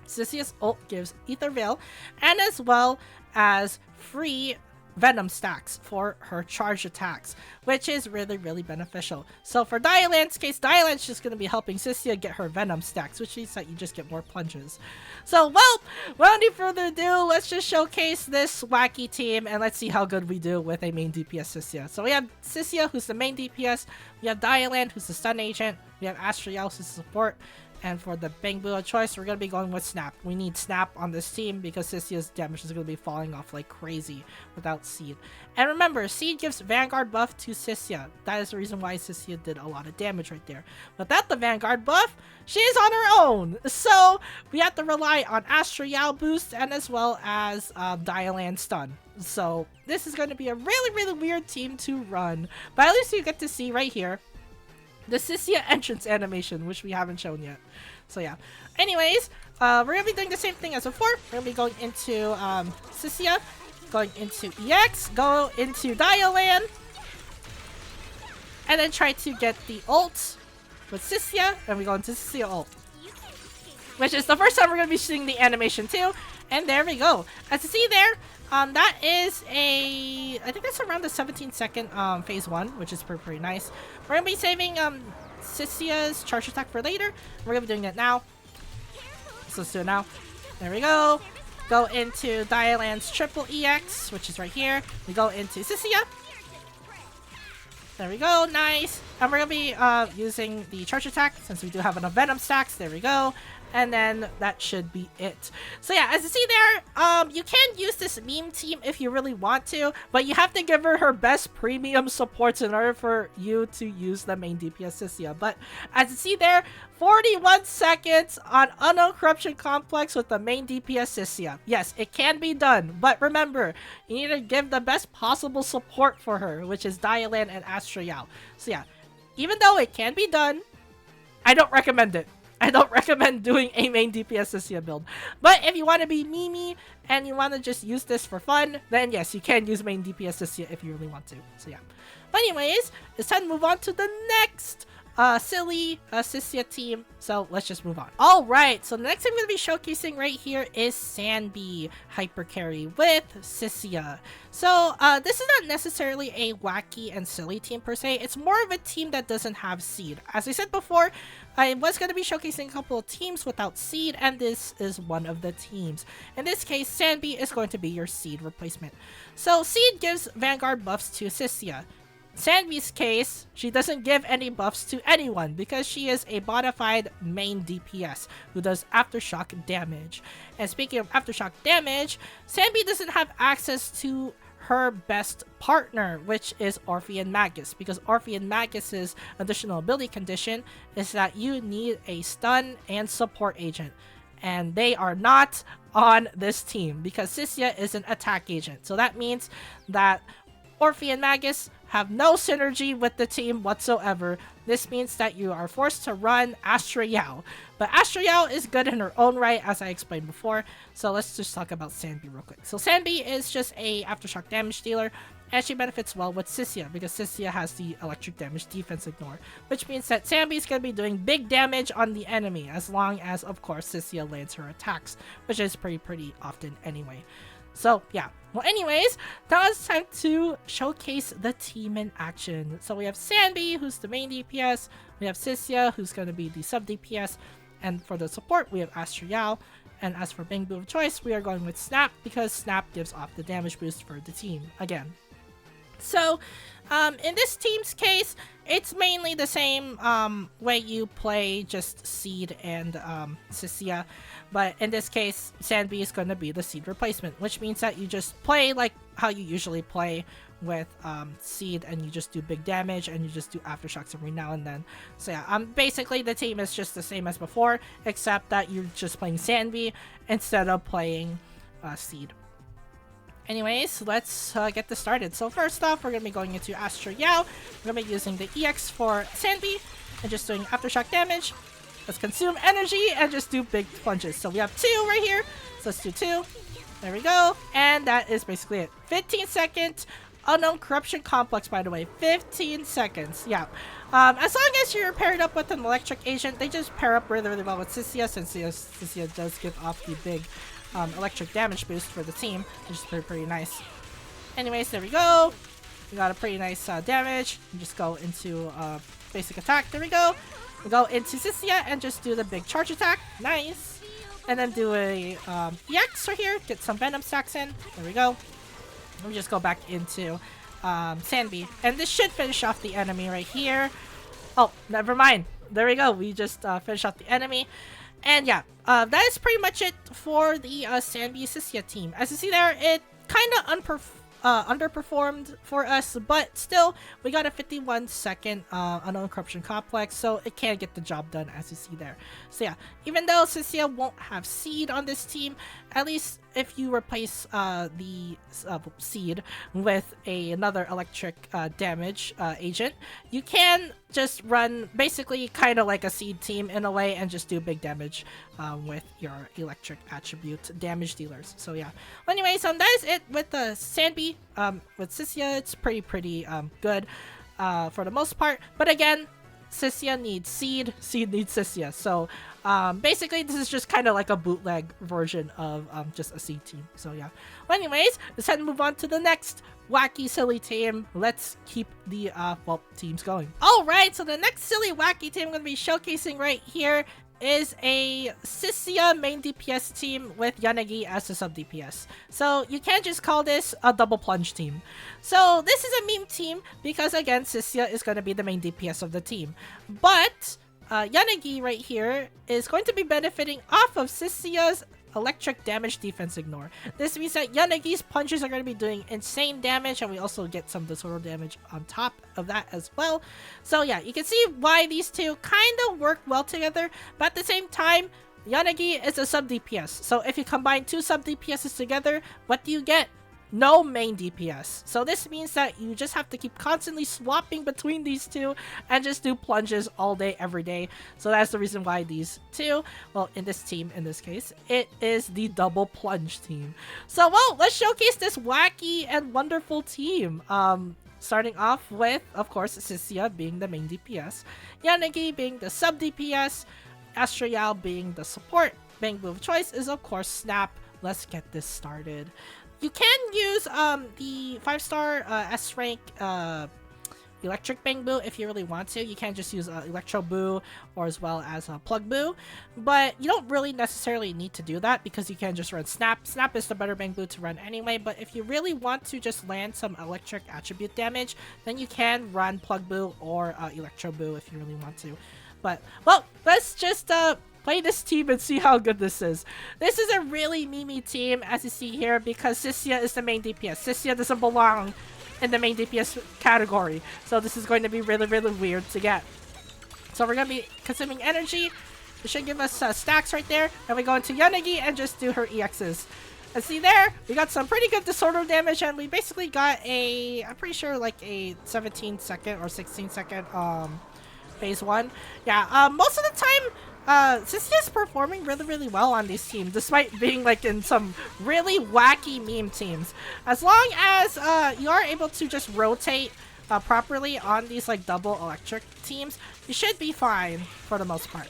Cissia's ult gives Ether Veil and as well as free Venom stacks for her charge attacks, which is really, really beneficial. So for Dialyn's case, Dialyn's just going to be helping Cissia get her Venom stacks, which means that you just get more plunges. So, well, without any further ado, let's just showcase this wacky team, and let's see how good we do with a main DPS Cissia. So we have Cissia, who's the main DPS, we have Dialyn, who's the stun agent, we have Astra, who's the support, and for the Bang Boo of choice, we're going to be going with Snap. We need Snap on this team because Cissia's damage is going to be falling off like crazy without Seed. And remember, Seed gives Vanguard buff to Cissia. That is the reason why Cissia did a lot of damage right there. Without the Vanguard buff, she is on her own. So we have to rely on Astra Yao boost and as well as Dialyn stun. So this is going to be a really, really weird team to run. But at least you get to see right here the Cissia entrance animation, which we haven't shown yet. So yeah. Anyways, we're going to be doing the same thing as before. We're going to be going into Cissia, going into EX, go into Dialyn, and then try to get the ult with Cissia, and we go into Cissia ult. Which is the first time we're going to be seeing the animation too. And there we go. As you see there, that is I think that's around the 17-second phase 1, which is pretty nice. We're going to be saving Cissia's charge attack for later. We're going to be doing that now. So let's do it now. There we go. Go into Dialyn's triple EX, which is right here. We go into Cissia. There we go, nice. And we're going to be using the charge attack since we do have enough Venom stacks. There we go. And then that should be it. So yeah, as you see there, you can use this meme team if you really want to, but you have to give her best premium supports in order for you to use the main DPS Cissia. But as you see there, 41 seconds on Unknown Corruption Complex with the main DPS Cissia. Yes, it can be done, but remember, you need to give the best possible support for her, which is Dialyn and Astra Yao. So yeah, even though it can be done, I don't recommend it. I don't recommend doing a main DPS Cissia build. But if you want to be memey and you want to just use this for fun, then yes, you can use main DPS Cissia if you really want to. So yeah. But anyways, it's time to move on to the next silly Cissia team. So let's just move on. Alright, so the next thing I'm going to be showcasing right here is Anby Hypercarry with Cissia. So this is not necessarily a wacky and silly team per se. It's more of a team that doesn't have Seed. As I said before, I was going to be showcasing a couple of teams without Seed, and this is one of the teams. In this case, Anby is going to be your Seed replacement. So Seed gives Vanguard buffs to Cissia. Anby's case, she doesn't give any buffs to anyone because she is a modified main DPS who does aftershock damage. And speaking of aftershock damage, Anby doesn't have access to her best partner, which is Orphean Magus, because Orphean Magus's additional ability condition is that you need a stun and support agent, and they are not on this team because Cissia is an attack agent. So that means that Orphean Magus have no synergy with the team whatsoever. This means that you are forced to run Astra Yao. But Astra Yao is good in her own right, as I explained before. So let's just talk about Anby real quick. So Anby is just a aftershock damage dealer, and she benefits well with Cissia because Cissia has the electric damage defense ignore, which means that Anby is going to be doing big damage on the enemy as long as, of course, Cissia lands her attacks, which is pretty often anyway. So yeah, well anyways, now it's time to showcase the team in action. So we have Anby, who's the main DPS, we have Cissia, who's going to be the sub DPS, and for the support we have Astra Yao, and as for Bang Boo of choice, we are going with Snap because Snap gives off the damage boost for the team again. So in this team's case, it's mainly the same way you play just Seed and Cissia, but in this case, Anby is going to be the Seed replacement, which means that you just play like how you usually play with Seed, and you just do big damage and you just do aftershocks every now and then. So yeah, basically the team is just the same as before, except that you're just playing Anby instead of playing Seed. Anyways, let's get this started. So first off, we're going to be going into Astra Yao. We're going to be using the EX for Anby and just doing aftershock damage. Let's consume energy and just do big plunges. So we have 2 right here. So let's do 2. There we go. And that is basically it. 15 seconds. Unknown Corruption Complex, by the way. 15 seconds. Yeah. As long as you're paired up with an electric agent, they just pair up really, really well with Cissia, since Cissia does give off the big electric damage boost for the team, which is pretty nice. Anyways, there we go. We got a pretty nice damage. We just go into basic attack. There we go. We go into Cissia and just do the big charge attack. Nice. And then do a EX right here. Get some Venom stacks in. There we go. Let me just go back into Anby. And this should finish off the enemy right here. Oh, never mind. There we go. We just finished off the enemy. And yeah, that is pretty much it for the Anby Cissia team. As you see there, it kind of underperformed for us, but still, we got a 51-second unknown corruption complex, so it can get the job done, as you see there. So yeah, even though Cissia won't have Seed on this team, at least if you replace the Seed with another electric damage agent, you can just run basically kind of like a Seed team in a way and just do big damage with your electric attribute damage dealers. So yeah. Well, anyways, that is it with the Anby. With Cissia, it's pretty good for the most part. But again, Cissia needs Seed, Seed needs Cissia. So basically, this is just kind of like a bootleg version of just a Seed team. So yeah. Well, anyways, let's head and move on to the next wacky silly team. Let's keep the teams going. Alright, so the next silly wacky team I'm going to be showcasing right here is a Cissia main DPS team with Yanagi as the sub DPS. So you can't just call this a double plunge team. So this is a meme team because again, Cissia is going to be the main DPS of the team. But Yanagi right here is going to be benefiting off of Cissia's electric damage defense ignore. This means that Yanagi's punches are going to be doing insane damage, and we also get some disorder damage on top of that as well. So yeah, you can see why these two kind of work well together, but at the same time, Yanagi is a sub DPS. So if you combine 2 sub DPSs together, what do you get? No main DPS. So this means that you just have to keep constantly swapping between these two and just do plunges all day, every day. So that's the reason why these two, well, in this team, in this case, it is the double plunge team. So, well, let's showcase this wacky and wonderful team. Starting off with, of course, Cissia being the main DPS, Yanagi being the sub DPS, Astra Yao being the support. Bang move of choice is, of course, Snap. Let's get this started. You can use the 5-star S rank electric bang boo if you really want to. You can just use electro boo or as well as plug boo, but you don't really necessarily need to do that because you can just run snap. Snap is the better bang boo to run anyway, but if you really want to just land some electric attribute damage, then you can run plug boo or electro boo if you really want to. But well, let's just play this team and see how good this is. This is a really memey team, as you see here, because Cissia is the main DPS. Cissia doesn't belong in the main DPS category, so this is going to be really weird to get. So we're going to be consuming energy. It should give us stacks right there, and we go into Yanagi and just do her EXs. And see there, we got some pretty good disorder damage, and we basically got a, I'm pretty sure like a 17-second or 16-second phase 1. Yeah, most of the time, Cissia is performing really well on these teams, despite being like in some really wacky meme teams. As long as you are able to just rotate properly on these like double electric teams, you should be fine for the most part.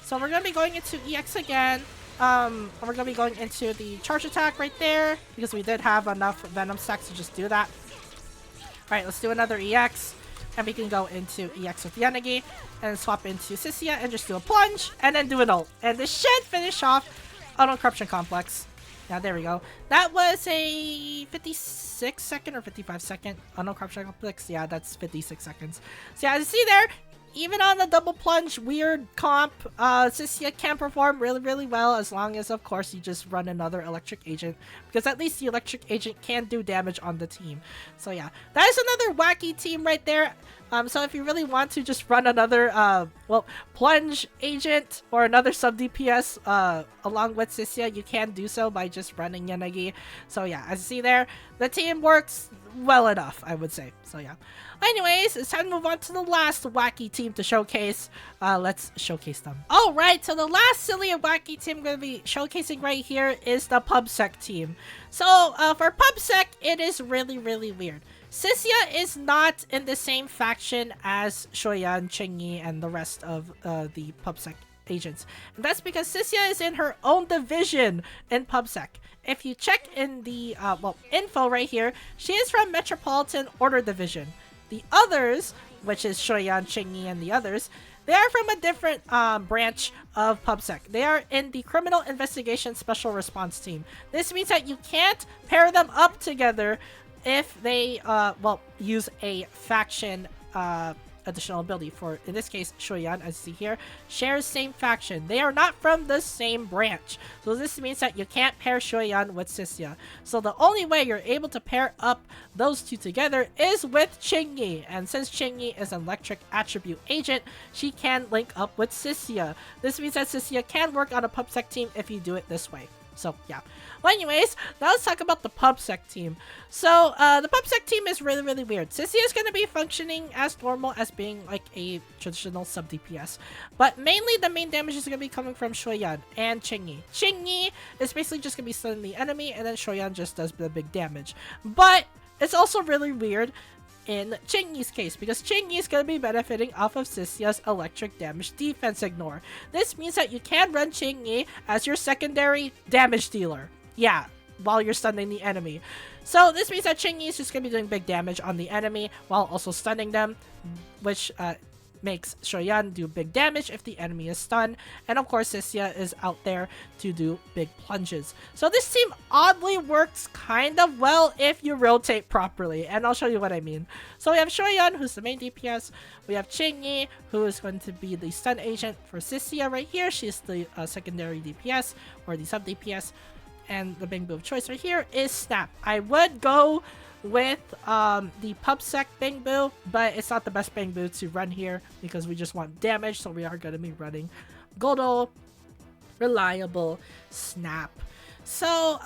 So we're going to be going into EX again. And we're going to be going into the charge attack right there, because we did have enough Venom stacks to just do that. Alright, let's do another EX. And we can go into EX with Yanagi and swap into Cissia and just do a plunge and then do an ult. And this should finish off Unknown Corruption Complex. Yeah, there we go. That was a 56 second or 55 second. Oh no, crop cycle clicks. Yeah, that's 56 seconds. So yeah, as you see there, even on the double plunge weird comp, Cissia can perform really well as long as, of course, you just run another electric agent, because at least the electric agent can do damage on the team. So yeah, that is another wacky team right there. So if you really want to just run another, well, plunge agent or another sub DPS along with Cissia, you can do so by just running Yanagi. So yeah, as you see there, the team works well enough, I would say. So yeah. Anyways, it's time to move on to the last wacky team to showcase. Let's showcase them. Alright, so the last silly and wacky team I'm going to be showcasing right here is the PubSec team. So for PubSec, it is really weird. Cissia is not in the same faction as Shoyan, Qingyi, and the rest of the PubSec agents. And that's because Cissia is in her own division in PubSec. If you check in the well, info right here, she is from Metropolitan Order Division. The others, which is Shoyan, Qingyi, and the others, they are from a different branch of PubSec. They are in the Criminal Investigation Special Response Team. This means that you can't pair them up together if they, well, use a faction additional ability. For, in this case, Shoyan, as you see here, shares same faction. They are not from the same branch. So this means that you can't pair Shoyan with Cissia. So the only way you're able to pair up those two together is with Qingyi. And since Qingyi is an electric attribute agent, she can link up with Cissia. This means that Cissia can work on a PubSec team if you do it this way. So yeah. Well, anyways, now let's talk about the PubSec team. So the PubSec team is really weird. Cissia is going to be functioning as normal as being like a traditional sub DPS, but mainly the main damage is going to be coming from Shoyan and Qingyi. Qingyi is basically just going to be stunning the enemy, and then Shoyan just does the big damage. But it's also really weird in Qingyi's case, because Qingyi is going to be benefiting off of Cissia's electric damage defense ignore. This means that you can run Qingyi as your secondary damage dealer. Yeah, while you're stunning the enemy. So this means that Qingyi is just going to be doing big damage on the enemy while also stunning them, which makes Shoyan do big damage if the enemy is stunned. And of course, Cissia is out there to do big plunges. So this team oddly works kind of well if you rotate properly. And I'll show you what I mean. So we have Shoyan, who's the main DPS. We have Qingyi, who is going to be the stun agent for Cissia right here. She's the secondary DPS or the sub DPS. And the big move of choice right here is Snap. I would go with the PubSec Bang Boo, but it's not the best Bang Boo to run here because we just want damage, so we are going to be running Godol, Reliable, Snap. So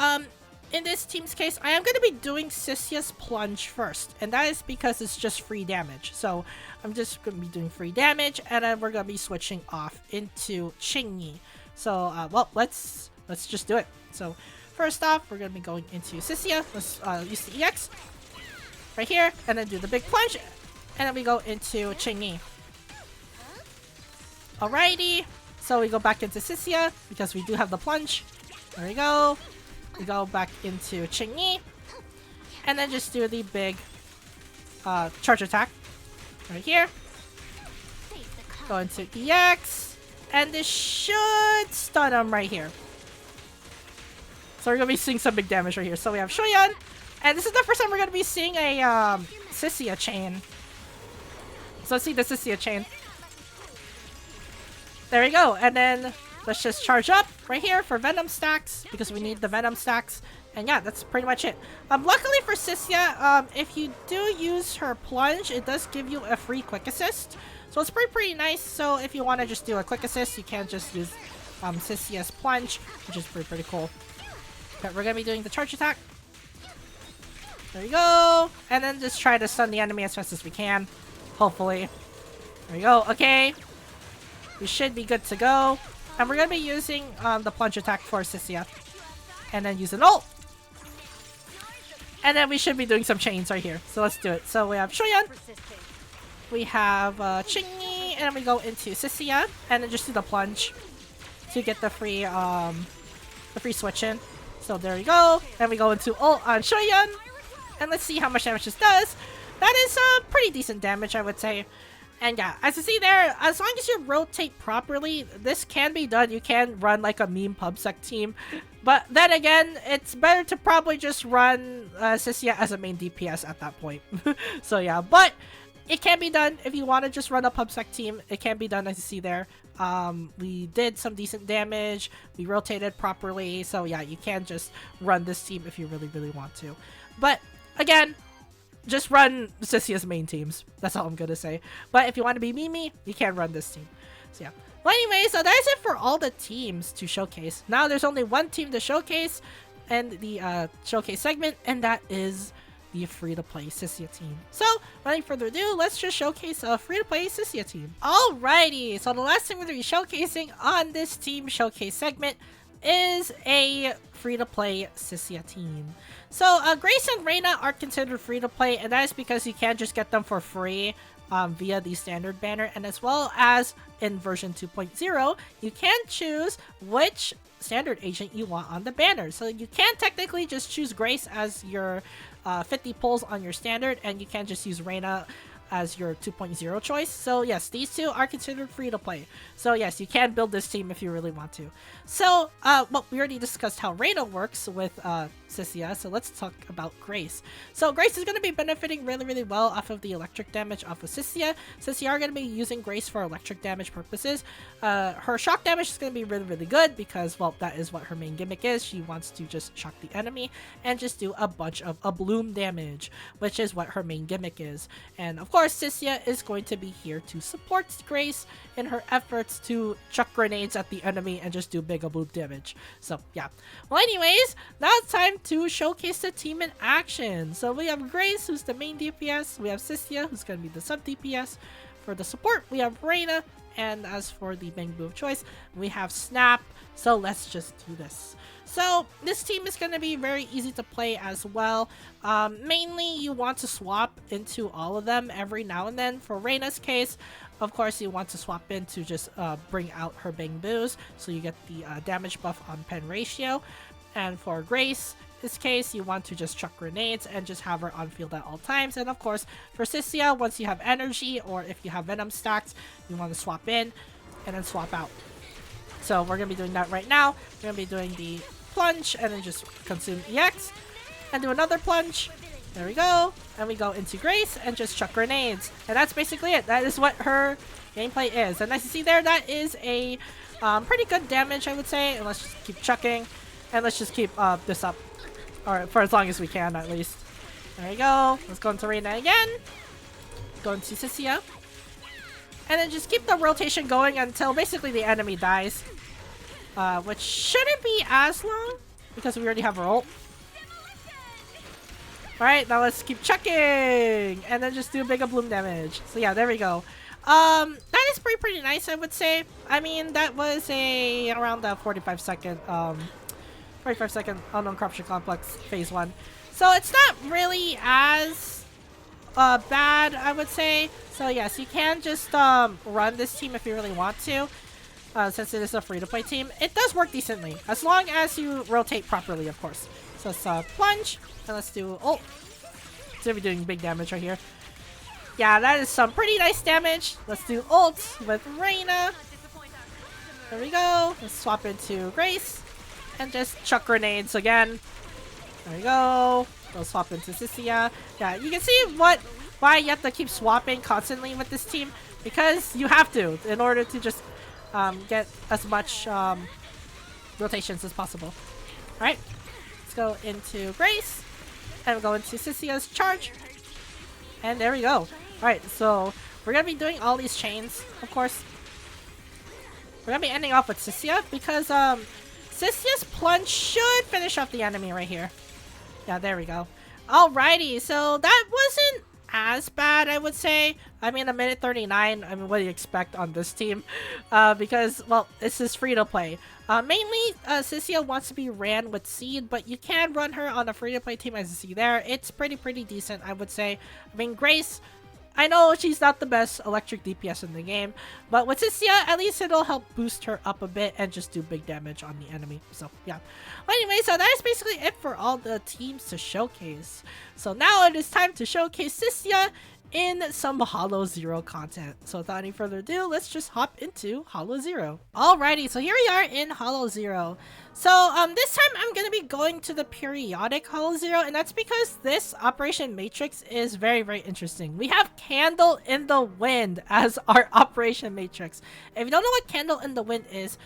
in this team's case, I am going to be doing Cissia's Plunge first, and that is because it's just free damage. So I'm just going to be doing free damage, and then we're going to be switching off into Qingyi. So well, let's just do it. So first off, we're going to be going into Cissia. Let's use the EX right here, and then do the big plunge, and then we go into Qingyi. Alrighty, so we go back into Cissia because we do have the plunge. There we go. We go back into Qingyi, and then just do the big charge attack right here. Go into EX, and this should stun him right here. So we're going to be seeing some big damage right here. So we have Shoyan. And this is the first time we're going to be seeing a Cissia chain. So let's see the Cissia chain. There we go. And then let's just charge up right here for Venom stacks, because we need the Venom stacks. And yeah, that's pretty much it. Luckily for Cissia, if you do use her plunge, it does give you a free quick assist. So it's pretty nice. So if you want to just do a quick assist, you can just use Cissia's plunge, which is pretty cool. But we're going to be doing the charge attack. There we go. And then just try to stun the enemy as fast as we can. Hopefully. There we go. Okay. We should be good to go. And we're going to be using the plunge attack for Cissia. And then use an ult. And then we should be doing some chains right here. So let's do it. So we have Shoyan. We have Qingyi. And then we go into Cissia. And then just do the plunge to get the free switch in. So there we go. And we go into ult on Shoyan. And let's see how much damage this does. That is pretty decent damage, I would say. And yeah, as you see there, as long as you rotate properly, this can be done. You can run like a meme PubSec team. But then again, it's better to probably just run Cissia as a main DPS at that point. So yeah, but it can be done if you want to just run a PubSec team. It can be done, as you see there. We did some decent damage. We rotated properly. So yeah, you can just run this team if you really, really want to. But again, just run Cissia's main teams. That's all I'm gonna say. But if you want to be Mimi, you can run this team. So yeah. Well, anyway, so that's it for all the teams to showcase. Now there's only one team to showcase in the showcase segment, and that is the free-to-play Cissia team. So, without further ado, let's just showcase a free-to-play Cissia team. Alrighty, so the last thing we're going to be showcasing on this team showcase segment is a free-to-play Cissia team. So, Grace and Rina are considered free-to-play, and that is because you can't just get them for free via the standard banner, and as well as in version 2.0, you can choose which standard agent you want on the banner. So you can technically just choose Grace as your 50 pulls on your standard, and you can just use Rina as your 2.0 choice. So yes, these two are considered free to play. So yes, you can build this team if you really want to. So well, we already discussed how Rina works with Cissia, so let's talk about Grace. So Grace is going to be benefiting really, really well off of the electric damage off of Cissia. Since you are going to be using Grace for electric damage purposes, her shock damage is going to be really, really good because, well, that is what her main gimmick is. She wants to just shock the enemy and just do a bunch of bloom damage, which is what her main gimmick is. And of course, Cissia is going to be here to support Grace in her efforts to chuck grenades at the enemy and just do big bloom damage. So yeah. Well, anyways, now it's time to showcase the team in action. So we have Grace, who's the main DPS. We have Cissia, who's going to be the sub DPS. For the support, we have Rina. And as for the main move of choice, we have Snap. So let's just do this. So this team is going to be very easy to play as well. Mainly, you want to swap into all of them every now and then. For Reina's case, of course, you want to swap in to just bring out her Bang Boos, so you get the damage buff on pen ratio. And for Grace, this case, you want to just chuck grenades and just have her on field at all times. And of course, for Cissia, once you have energy or if you have Venom stacks, you want to swap in and then swap out. So we're going to be doing that right now. We're going to be doing the plunge and then just consume EX and do another plunge. There we go. And we go into Grace and just chuck grenades. And that's basically it. That is what her gameplay is. And as you see there, that is a pretty good damage, I would say. And let's just keep chucking. And let's just keep this up. Or for as long as we can, at least. There we go. Let's go into Rina again. Go into Cissia. And then just keep the rotation going until basically the enemy dies. Which shouldn't be as long because we already have our ult. Alright, now let's keep chucking! And then just do bigger bloom damage. So yeah, there we go. That is pretty nice, I would say. I mean, that was around the 45 second Unknown Corruption Complex Phase 1. So it's not really as bad, I would say. So yes, you can just run this team if you really want to. Since it is a free-to-play team, it does work decently. As long as you rotate properly, of course. So let's plunge, and let's do ult. So we're doing big damage right here. Yeah, that is some pretty nice damage. Let's do ult with Rina. There we go. Let's swap into Grace. And just chuck grenades again. There we go. We'll swap into Cissia. Yeah, you can see why you have to keep swapping constantly with this team. Because you have to, in order to just get as much rotations as possible. Alright, let's go into Grace, and we'll go into Cissia's charge, and there we go. Alright, so we're gonna be doing all these chains, of course. We're gonna be ending off with Cissia, because Cissia's plunge should finish off the enemy right here. Yeah, there we go. Alrighty, so that wasn't as bad, I would say. I mean, a minute 39, I mean, what do you expect on this team? Because, well, this is free to play. Mainly, Cissia wants to be ran with Seed, but you can run her on a free to play team, as you see there. It's pretty decent, I would say. I mean, Grace, I know she's not the best electric DPS in the game, but with Cissia, at least it'll help boost her up a bit and just do big damage on the enemy. So, yeah. Well, anyway, so that is basically it for all the teams to showcase. So now it is time to showcase Cissia in some Hollow Zero content. So without any further ado, let's just hop into Hollow Zero. Alrighty, so here we are in Hollow Zero. So this time I'm gonna be going to the periodic Hollow Zero, and that's because this Operation Matrix is very, very interesting. We have Candle in the Wind as our Operation Matrix. If you don't know what Candle in the Wind is,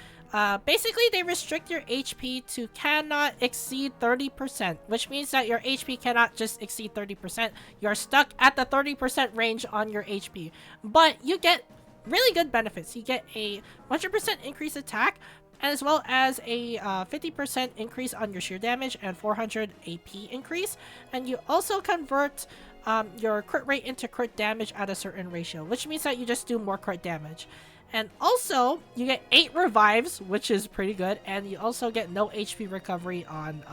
basically they restrict your HP to cannot exceed 30%, which means that your HP cannot just exceed 30%. You're stuck at the 30% range on your HP, but you get really good benefits. You get a 100% increased attack, as well as a 50% increase on your sheer damage and 400 AP increase, and you also convert your crit rate into crit damage at a certain ratio, which means that you just do more crit damage. And also, you get 8 revives, which is pretty good, and you also get no HP recovery on,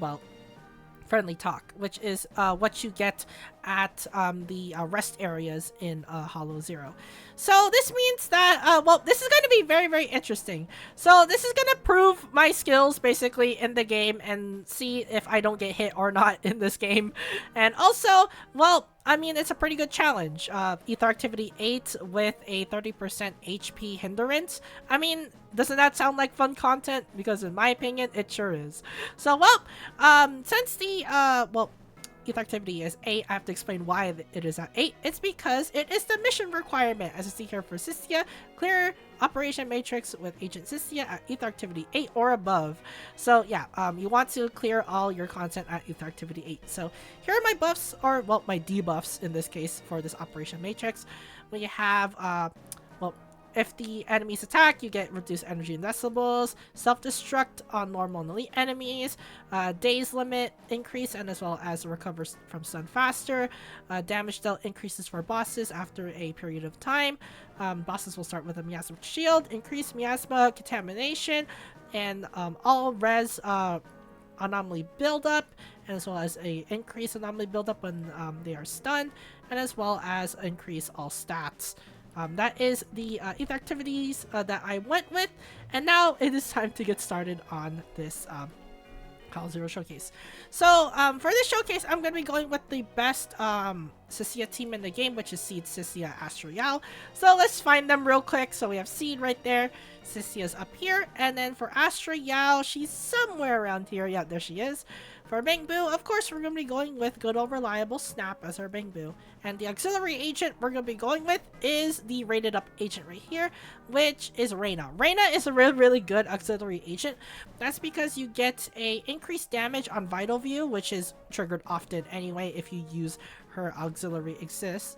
well, friendly talk, which is what you get at the rest areas in Hollow Zero. So this means that, well, this is going to be very, very interesting. So this is going to prove my skills basically in the game and see if I don't get hit or not in this game. And also, well, I mean, it's a pretty good challenge. Ether Activity 8 with a 30% HP hindrance. I mean, doesn't that sound like fun content? Because in my opinion, it sure is. So, well, since the, well, Ether Activity is 8, I have to explain why it is at 8. It's because it is the mission requirement. As you see here for Cissia, clear Operation Matrix with Agent Cissia at Ether Activity 8 or above. So yeah, you want to clear all your content at Ether Activity 8. So here are my buffs, or well, my debuffs in this case for this Operation Matrix. We have, well, if the enemies attack, you get reduced energy in decibels, self-destruct on normal and elite enemies, days limit increase, and as well as recovers from stun faster. Damage dealt increases for bosses after a period of time. Bosses will start with a miasma shield, increased miasma contamination, and all res anomaly buildup, and as well as a increased anomaly buildup when they are stunned, and as well as increase all stats. That is the Ether activities that I went with, and now it is time to get started on this Hollow Zero showcase. So for this showcase, I'm going to be going with the best Cissia team in the game, which is Seed, Cissia, Astra, Zhao. So let's find them real quick. So we have Seed right there, Cissia's up here, and then for Astra, Zhao, she's somewhere around here. Yeah, there she is. For Bangbu, of course, we're going to be going with good old reliable Snap as our Bangbu. And the auxiliary agent we're going to be going with is the rated up agent right here, which is Rina. Rina is a really, really good auxiliary agent. That's because you get a increased damage on Vital View, which is triggered often anyway if you use her auxiliary assist.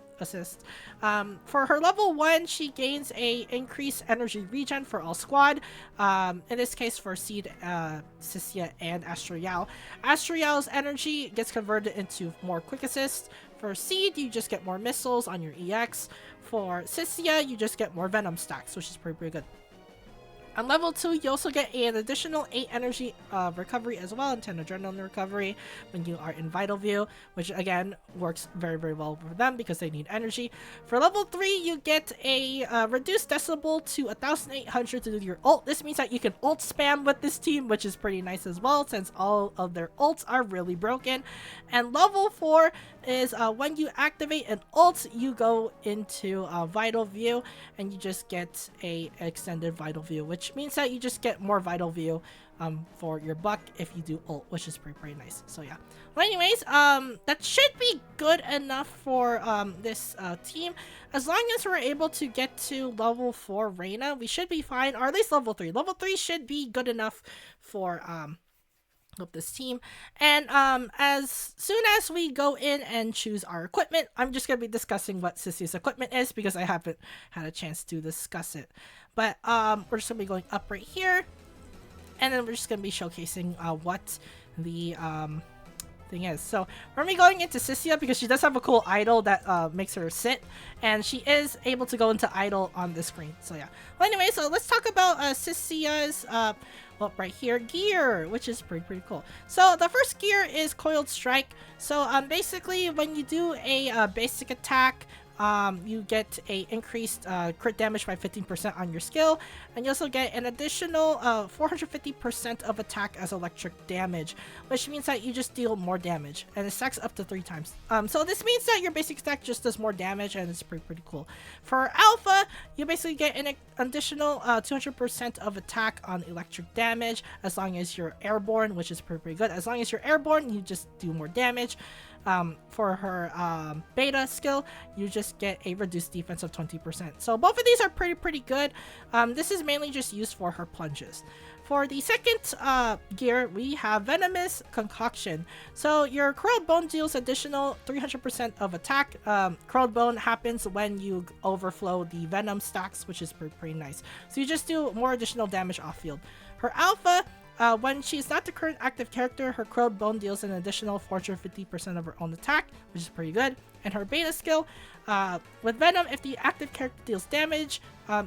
For her level 1, she gains a increased energy regen for all squad. In this case for Seed, Cissia, and Astra Zhao. Astra Zhao's energy gets converted into more quick assist. For Seed, you just get more missiles on your EX. For Cissia, you just get more venom stacks, which is pretty good. On level 2, you also get an additional 8 energy recovery as well, and 10 adrenaline recovery when you are in Vital View, which again works very, very well for them because they need energy. For level 3, you get a reduced decibel to 1800 to do your ult. This means that you can ult spam with this team, which is pretty nice as well, since all of their ults are really broken. And level 4 is when you activate an ult, you go into Vital View, and you just get a extended Vital View, which means that you just get more Vital View for your buck if you do ult, which is pretty nice. So yeah. Well, anyways, that should be good enough for this team. As long as we're able to get to level 4 Reyna, we should be fine, or at least level 3. Level 3 should be good enough for of this team. And as soon as we go in and choose our equipment, I'm just going to be discussing what Cissia's equipment is because I haven't had a chance to discuss it. But we're just going to be going up right here, and then we're just going to be showcasing what the thing is. So we're going to be going into Cissia because she does have a cool idol that makes her sit, and she is able to go into idol on the screen. So yeah. Well, anyway, so let's talk about Cissia's well, right here, gear, which is pretty cool. So the first gear is Coiled Strike. So basically when you do a basic attack, you get a increased crit damage by 15% on your skill, and you also get an additional 450% of attack as electric damage, which means that you just deal more damage, and it stacks up to 3 times. So this means that your basic attack just does more damage, and it's pretty cool. For Alpha, you basically get an additional 200% of attack on electric damage as long as you're airborne, which is pretty good. As long as you're airborne, you just do more damage. For her beta skill, you just get a reduced defense of 20%. So both of these are pretty good. This is mainly just used for her plunges. For the second gear, we have Venomous Concoction. So your Corrode Bone deals additional 300% of attack. Corrode Bone happens when you overflow the Venom stacks, which is pretty nice. So you just do more additional damage off field. Her Alpha, when she's not the current active character, her Corrode Bone deals an additional 450% of her own attack, which is pretty good. And her beta skill, with Venom, if the active character deals damage,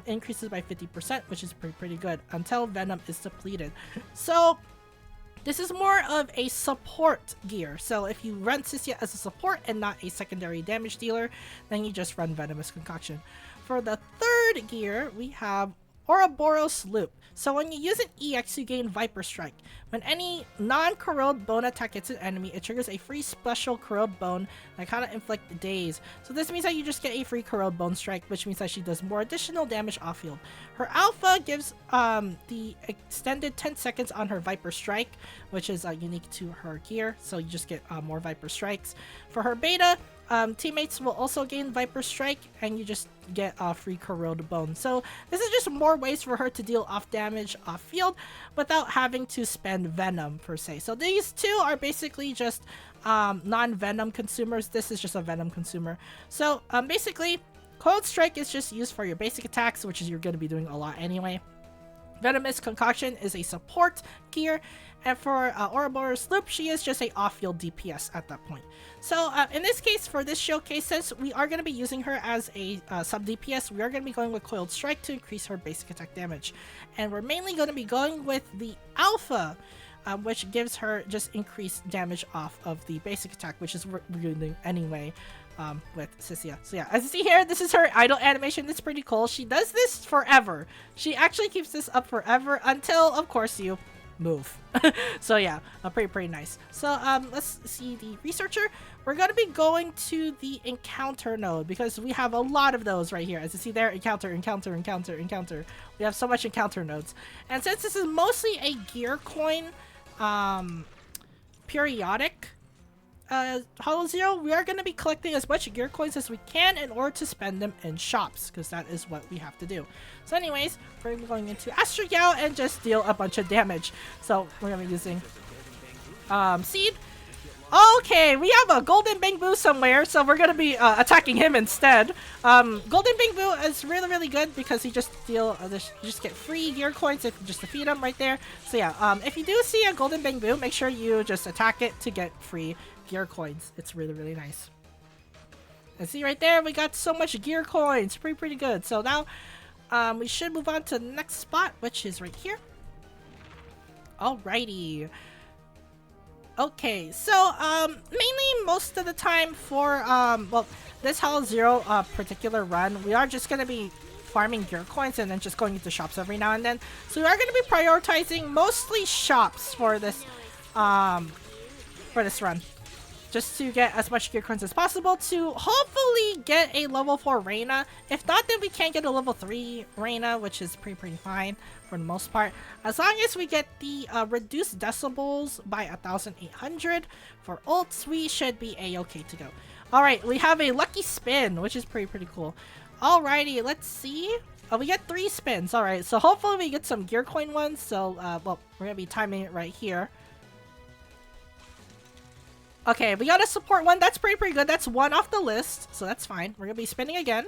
increases by 50%, which is pretty good, until Venom is depleted. So this is more of a support gear. So if you run Cissia as a support and not a secondary damage dealer, then you just run Venomous Concoction. For the third gear, we have Ouroboros Loop. So when you use an EX, you gain Viper Strike. When any non-Corrode Bone attack hits an enemy, it triggers a free special Corrode Bone that kind of inflict daze. So this means that you just get a free Corrode Bone Strike, which means that she does more additional damage off field. Her Alpha gives the extended 10 seconds on her Viper Strike, which is unique to her gear. So you just get more Viper Strikes. For her Beta, teammates will also gain Viper Strike, and you just get a free Corrode Bone. So this is just more ways for her to deal off damage off field without having to spend Venom per se. So these two are basically just non-Venom consumers. This is just a Venom consumer. So basically, Cold Strike is just used for your basic attacks, which is you're going to be doing a lot anyway. Venomous Concoction is a support gear, and for Ouroboros Loop, she is just a off-field DPS at that point. So in this case, for this showcase, since we are going to be using her as a sub-DPS, we are going to be going with Coiled Strike to increase her basic attack damage. And we're mainly going to be going with the Alpha, which gives her just increased damage off of the basic attack, which is what we're doing anyway. With Cissia. So yeah, as you see here, this is her idle animation. It's pretty cool. She does this forever. She actually keeps this up forever until, of course, you move. So yeah, pretty nice. So let's see the researcher. We're gonna be going to the encounter node because we have a lot of those right here. As you see there, encounter. We have so much encounter nodes. And since this is mostly a gear coin periodic Hollow Zero, we are going to be collecting as much gear coins as we can in order to spend them in shops, because that is what we have to do. So anyways, we're going to be going into Astra and just deal a bunch of damage. So we're going to be using Seed. Okay, we have a Golden Bangbu somewhere, so we're going to be attacking him instead. Golden Bangbu is really good because you just deal, you just get free gear coins if you just defeat him right there. So yeah, if you do see a Golden Bangbu, make sure you just attack it to get free gear coins. It's really nice. And see right there, we got so much gear coins. Pretty good. So now we should move on to the next spot, which is right here. Alrighty. Okay, so mainly most of the time for well, this Hollow Zero particular run, we are just gonna be farming gear coins and then just going into shops every now and then. So we are gonna be prioritizing mostly shops for this run, just to get as much gear coins as possible to hopefully get a level 4 Rina. If not, then we can get a level 3 Rina, which is pretty fine for the most part. As long as we get the reduced decibels by 1,800 for ults, we should be a-okay to go. Alright, we have a lucky spin, which is pretty cool. Alrighty, let's see. Oh, we get 3 spins. Alright, so hopefully we get some gear coin ones. So, well, we're gonna be timing it right here. Okay, we got a support one. That's pretty good. That's 1 off the list, so that's fine. We're gonna be spinning again.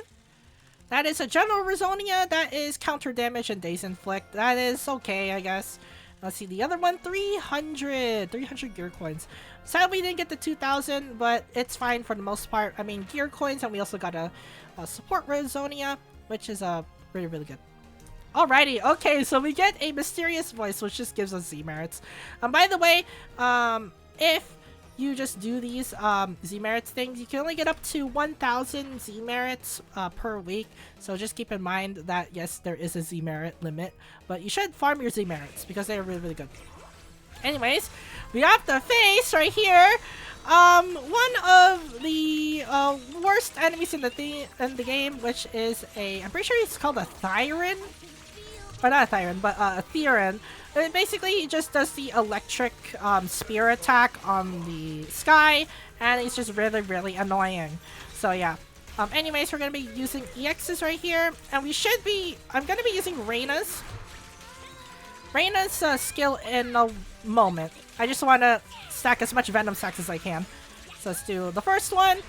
That is a General Rizonia. That is counter damage and Daze Inflict. That is okay, I guess. Let's see the other one. 300 gear coins. Sadly, we didn't get the 2,000, but it's fine for the most part. I mean, gear coins, and we also got a support Rizonia, which is really good. Alrighty, okay, so we get a mysterious voice, which just gives us Z merits. By the way, if you just do these Z merits things, you can only get up to 1,000 Z merits per week. So just keep in mind that yes, there is a Z merit limit, but you should farm your Z merits because they are really, really good. Anyways, we have the face right here. One of the worst enemies in the game, which is I'm pretty sure it's called a Thyron. Or not a Thyron, but a Theron. And basically, he just does the electric spear attack on the sky, and he's just really, really annoying. So yeah. Anyways, we're gonna be using EXs right here, and I'm gonna be using Rina's skill in a moment. I just want to stack as much Venom stacks as I can. So let's do the first one,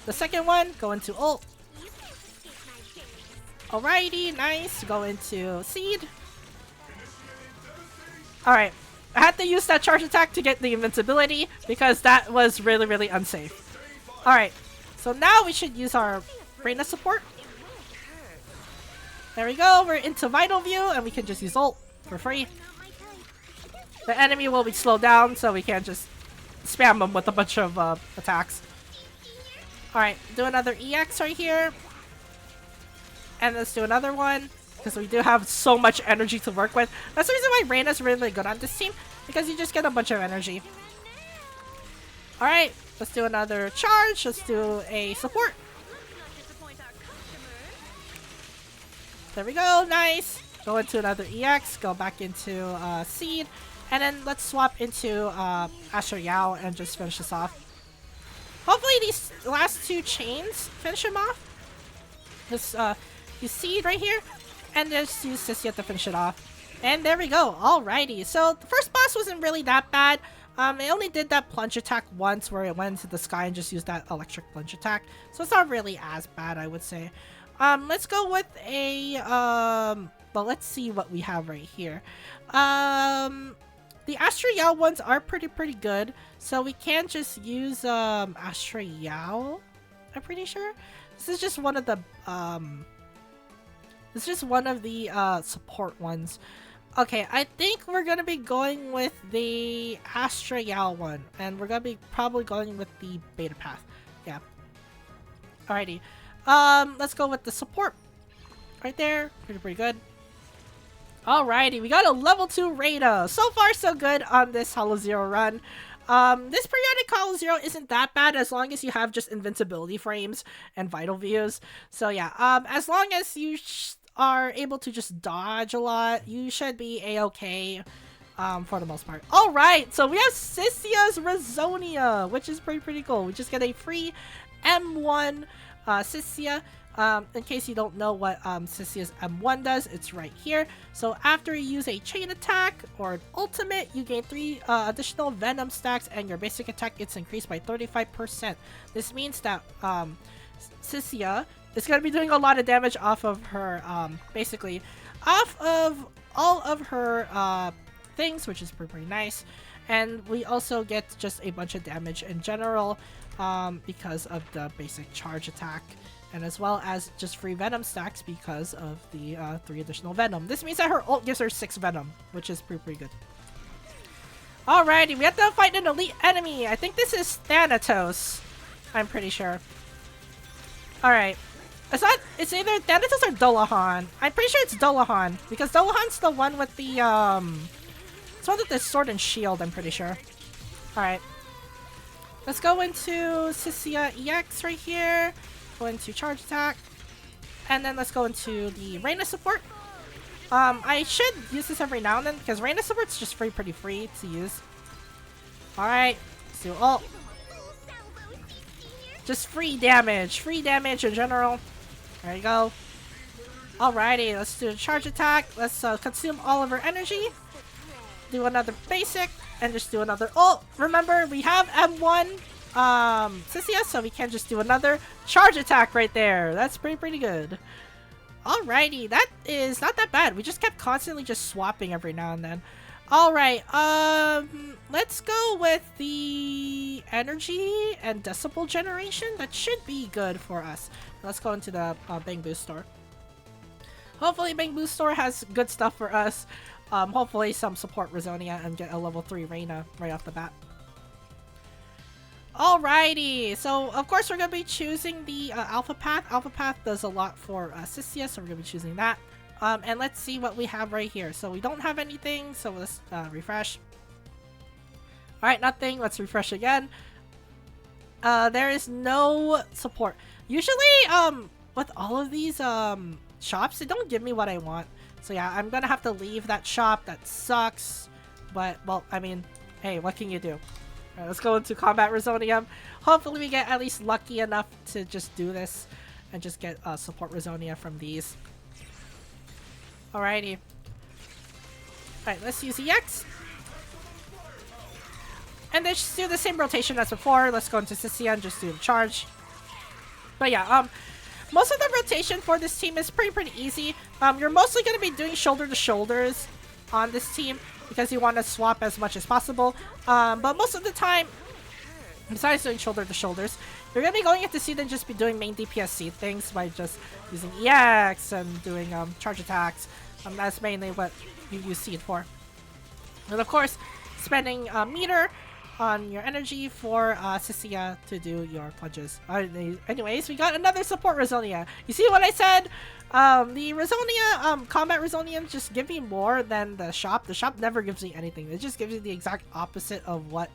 the second one, go into ult. Alrighty, nice. Go into seed. Alright, I had to use that charge attack to get the invincibility because that was really, really unsafe. Alright, so now we should use our Rina support. There we go, we're into Vital View and we can just use ult for free. The enemy will be slowed down, so we can't just spam them with a bunch of attacks. Alright, do another EX right here. And let's do another one, because we do have so much energy to work with. That's the reason why Reina's really good on this team, because you just get a bunch of energy. Alright, let's do another charge. Let's do a support. There we go, nice. Go into another EX, go back into seed. And then let's swap into Astra Yao and just finish this off. Hopefully these last two chains finish him off. Just use Seed right here, and just use Cissia to finish it off. And there we go. Alrighty. So the first boss wasn't really that bad. It only did that plunge attack once where it went into the sky and just used that electric plunge attack. So it's not really as bad, I would say. Let's go with a well, let's see what we have right here. The Astra Yao ones are pretty good, so we can just use Astra Yao. I'm pretty sure this is just one of the support ones. Okay, I think we're gonna be going with the Astra Yao one, and we're gonna be probably going with the beta path. Yeah. Alrighty. Let's go with the support right there. Pretty good. Alrighty, we got a level 2 Rina. So far, so good on this Hollow Zero run. This periodic Hollow Zero isn't that bad as long as you have just invincibility frames and vital views. So yeah, as long as you are able to just dodge a lot, you should be a-okay for the most part. Alright, so we have Cissia's Razonia, which is pretty cool. We just get a free M1 Cissia. In case you don't know what Cissia's M1 does, it's right here. So after you use a chain attack or an ultimate, you gain 3 additional venom stacks and your basic attack gets increased by 35%. This means that Cissia is going to be doing a lot of damage off of her, basically, off of all of her things, which is pretty nice. And we also get just a bunch of damage in general because of the basic charge attack. And as well as just free venom stacks because of the 3 additional venom. This means that her ult gives her 6 venom, which is pretty good. Alrighty, we have to fight an elite enemy. I think this is Thanatos. I'm pretty sure. Alright. It's either Thanatos or Dullahan. I'm pretty sure it's Dullahan, because Dullahan's the one with the it's one with the sword and shield, I'm pretty sure. Alright. Let's go into Cissia EX right here. Go into charge attack, and then let's go into the Rina support. I should use this every now and then because Rina support's just pretty free to use. Alright, let's do ult. Just free damage in general. There you go. Alrighty, let's do a charge attack. Let's consume all of her energy. Do another basic, and just do another ult. Remember, we have M1 Cissia, so we can just do another charge attack right there. That's pretty good. Alrighty, that is not that bad. We just kept constantly just swapping every now and then. Alright, let's go with the energy and decibel generation. That should be good for us. Let's go into the Bang Boost store. Hopefully Bang Boost store has good stuff for us. Hopefully some support Razonia and get a level 3 Rina right off the bat. Alrighty, so of course we're gonna be choosing the Alpha Path. Alpha Path does a lot for Cissia, so we're gonna be choosing that. And let's see what we have right here. So we don't have anything, so let's refresh. Alright, nothing. Let's refresh again. There is no support. Usually, with all of these shops, they don't give me what I want. So yeah, I'm gonna have to leave that shop. That sucks. But, well, I mean, hey, what can you do? Alright, let's go into Combat Resonium. Hopefully we get at least lucky enough to just do this and just get support Resonia from these. Alrighty. Alright, let's use EX. And then just do the same rotation as before. Let's go into Cissia and just do the charge. But yeah, most of the rotation for this team is pretty easy. You're mostly going to be doing shoulder to shoulders on this team because you want to swap as much as possible. But most of the time, besides doing shoulder to shoulders, you're going to be going into seed and just be doing main DPS seed things by just using EX and doing charge attacks. That's mainly what you use seed for. And of course, spending meter on your energy for Cissia to do your plunges. Anyways, we got another support Resonia. You see what I said? The Resonia, combat Resonium just give me more than the shop. The shop never gives me anything. It just gives you the exact opposite of what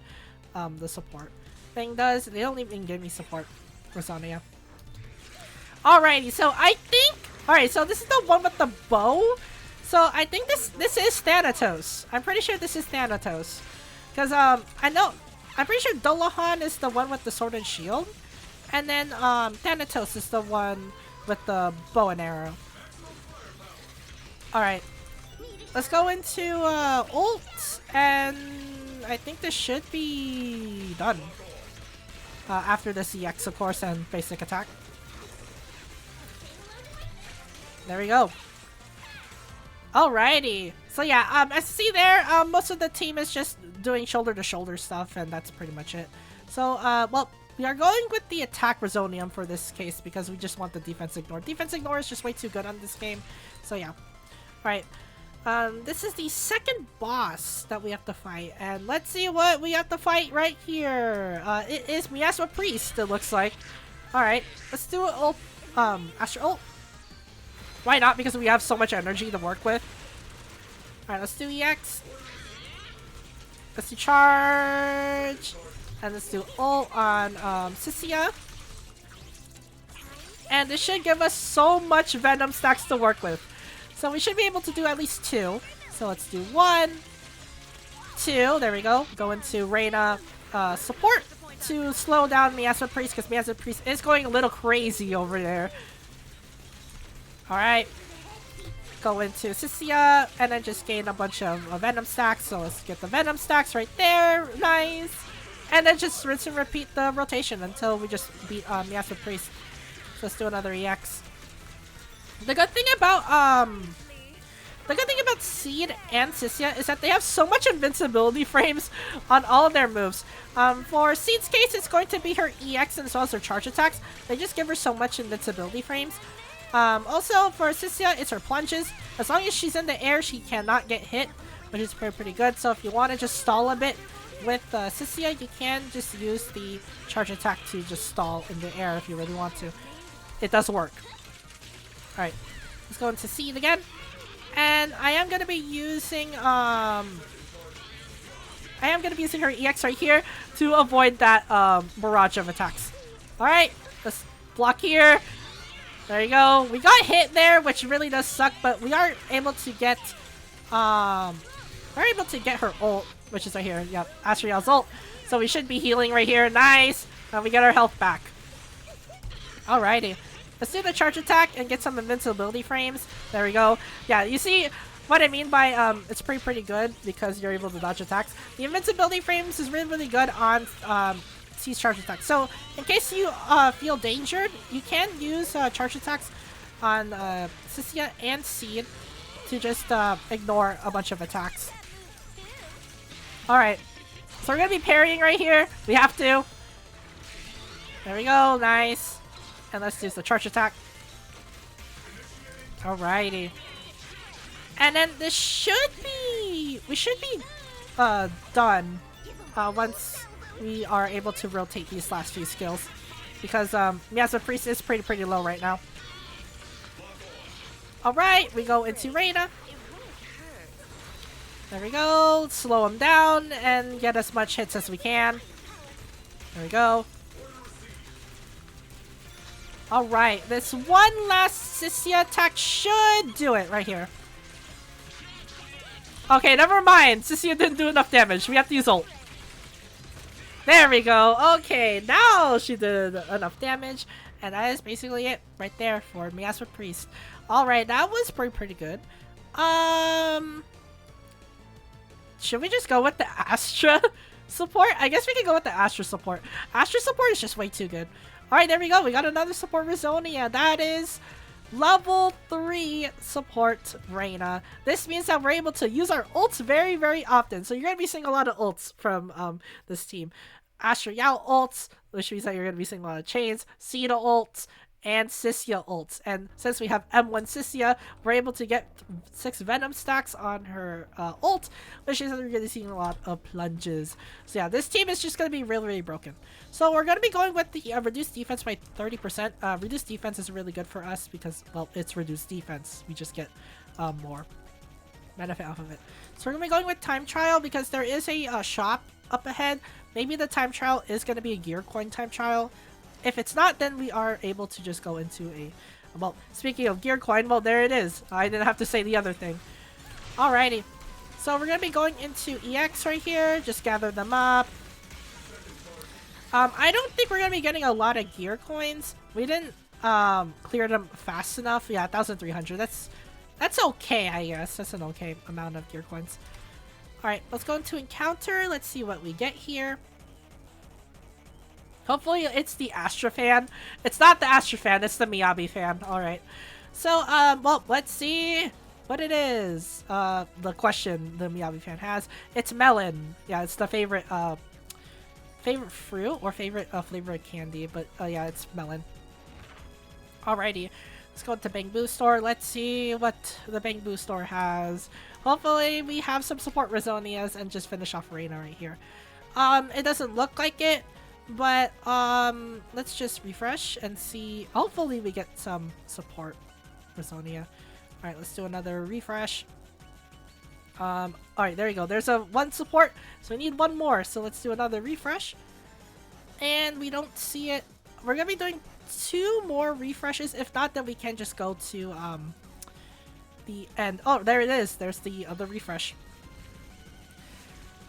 the support thing does. They don't even give me support Resonia. Alrighty, so I think... Alright, so this is the one with the bow. So I think this is Thanatos. I'm pretty sure this is Thanatos. Because, I know, I'm pretty sure Dolahan is the one with the sword and shield. And then, Thanatos is the one with the bow and arrow. Alright. Let's go into, ult. And I think this should be done. After this EX, of course, and basic attack. There we go. Alrighty. So yeah, as you see there, most of the team is just doing shoulder-to-shoulder stuff, and that's pretty much it. So, well, we are going with the attack Resonium for this case because we just want the defense ignore. Defense ignore is just way too good on this game. So yeah. Alright. This is the second boss that we have to fight, and let's see what we have to fight right here. It is Miasma Priest, it looks like. Alright, let's do ult, Astra ult. Why not? Because we have so much energy to work with. Alright, let's do EX. Let's do charge. And let's do ult on Cissia. And this should give us so much Venom stacks to work with. So we should be able to do at least 2. So let's do 1, 2. There we go. Go into Rina support to slow down Miasma Priest because Miasma Priest is going a little crazy over there. Alright. Go into Cissia and then just gain a bunch of Venom stacks. So let's get the Venom stacks right there. Nice. And then just rinse and repeat the rotation until we just beat Miasma Priest. So let's do another EX. The good thing about Seed and Cissia is that they have so much invincibility frames on all of their moves. For Seed's case, it's going to be her EX and as well as her charge attacks. They just give her so much invincibility frames. Also, for Cissia, it's her plunges. As long as she's in the air, she cannot get hit, which is pretty good. So if you want to just stall a bit with Cissia, you can just use the charge attack to just stall in the air if you really want to. It does work. Alright, let's go into Seed again. And I am going to be using her EX right here to avoid that barrage of attacks. Alright, let's block here. There you go. We got hit there, which really does suck, but we are able to get her ult, which is right here. Yep, Asriel's ult. So we should be healing right here. Nice. We get our health back. Alrighty. Let's do the charge attack and get some invincibility frames. There we go. Yeah, you see what I mean by it's pretty good because you're able to dodge attacks. The invincibility frames is really good on C's charge attacks. So in case you feel dangered, you can use charge attacks on Cissia and Seed to just ignore a bunch of attacks. Alright, so we're gonna be parrying right here. We have to. There we go, nice. And let's use the charge attack. Alrighty. And then this should be... We should be done once we are able to rotate these last few skills. Because Miyazu Priest is pretty low right now. Alright, we go into Rina. There we go. Slow him down and get as much hits as we can. There we go. Alright, this one last Cissia attack should do it right here. Okay, never mind. Cissia didn't do enough damage. We have to use ult. There we go. Okay, now she did enough damage. And that is basically it right there for Miyazu Priest. Alright, that was pretty good. Should we just go with the Astra support? I guess we can go with the Astra support. Astra support is just way too good. Alright, there we go. We got another support Rizonia. That is level 3 support Rina. This means that we're able to use our ults very often. So you're going to be seeing a lot of ults from this team. Astra Yao ults, which means that you're going to be seeing a lot of chains, Cena ults, and Cissia ults. And since we have M1 Cissia, we're able to get 6 Venom stacks on her ult, which means that we're going to be seeing a lot of plunges. So yeah, this team is just going to be really broken. So we're going to be going with the reduced defense by 30%. Reduced defense is really good for us because, well, it's reduced defense. We just get more benefit off of it. So we're going to be going with Time Trial because there is a shop up ahead. Maybe the Time Trial is going to be a Gear Coin Time Trial. If it's not, then we are able to just go into a... Well, speaking of Gear Coin, well, there it is. I didn't have to say the other thing. Alrighty. So we're going to be going into EX right here. Just gather them up. I don't think we're going to be getting a lot of Gear Coins. We didn't clear them fast enough. Yeah, 1,300. That's okay, I guess. That's an okay amount of Gear Coins. Alright, let's go into Encounter. Let's see what we get here. Hopefully it's the Astra fan. It's not the Astra fan, it's the Miyabi fan. Alright. So, well, let's see what it is. The question the Miyabi fan has. It's melon. Yeah, it's the favorite fruit or favorite flavor of candy. But, yeah, it's melon. Alrighty. Let's go to Bangbu Store. Let's see what the Bangbu Store has. Hopefully we have some support Rizonias and just finish off Rina right here. It doesn't look like it. But, let's just refresh and see. Hopefully we get some support Rizonia. Alright, let's do another refresh. Alright, there you go. There's a 1 support, so we need 1 more. So let's do another refresh. And we don't see it. We're gonna be doing 2 more refreshes. If not, then we can just go to, the end. Oh, there it is. There's the other refresh.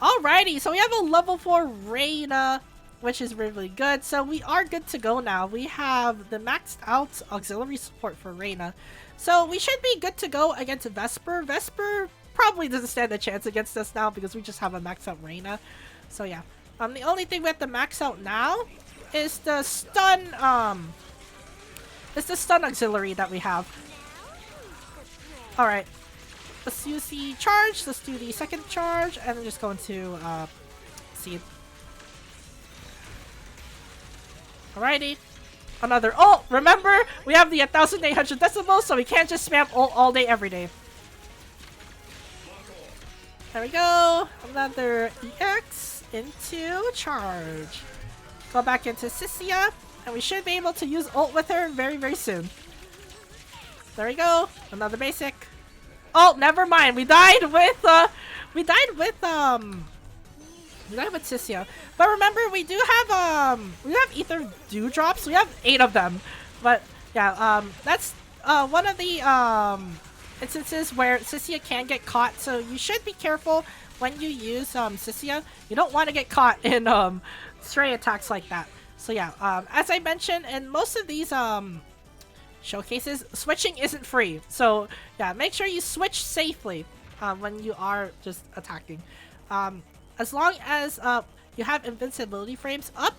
Alrighty, so we have a level 4 Rina, which is really good. So we are good to go now. We have the maxed out auxiliary support for Rina. So we should be good to go against Vesper. Vesper probably doesn't stand a chance against us now because we just have a maxed out Rina. So yeah. The only thing we have to max out now is the stun auxiliary that we have. Alright. Let's use the charge. Let's do the second charge and then just go into Seed. Alrighty. Another ult! Remember, we have the 1,800 decibels, so we can't just spam ult all day, every day. There we go. Another EX into charge. Go back into Cissia, and we should be able to use ult with her very soon. There we go. Another basic. Oh, never mind. We died with Cissia. But remember, we have ether dewdrops. We have 8 of them. But yeah, that's one of the instances where Cissia can get caught. So you should be careful when you use Cissia. You don't want to get caught in stray attacks like that. So yeah, as I mentioned, in most of these showcases, switching isn't free. So yeah, make sure you switch safely when you are just attacking. As long as you have invincibility frames up,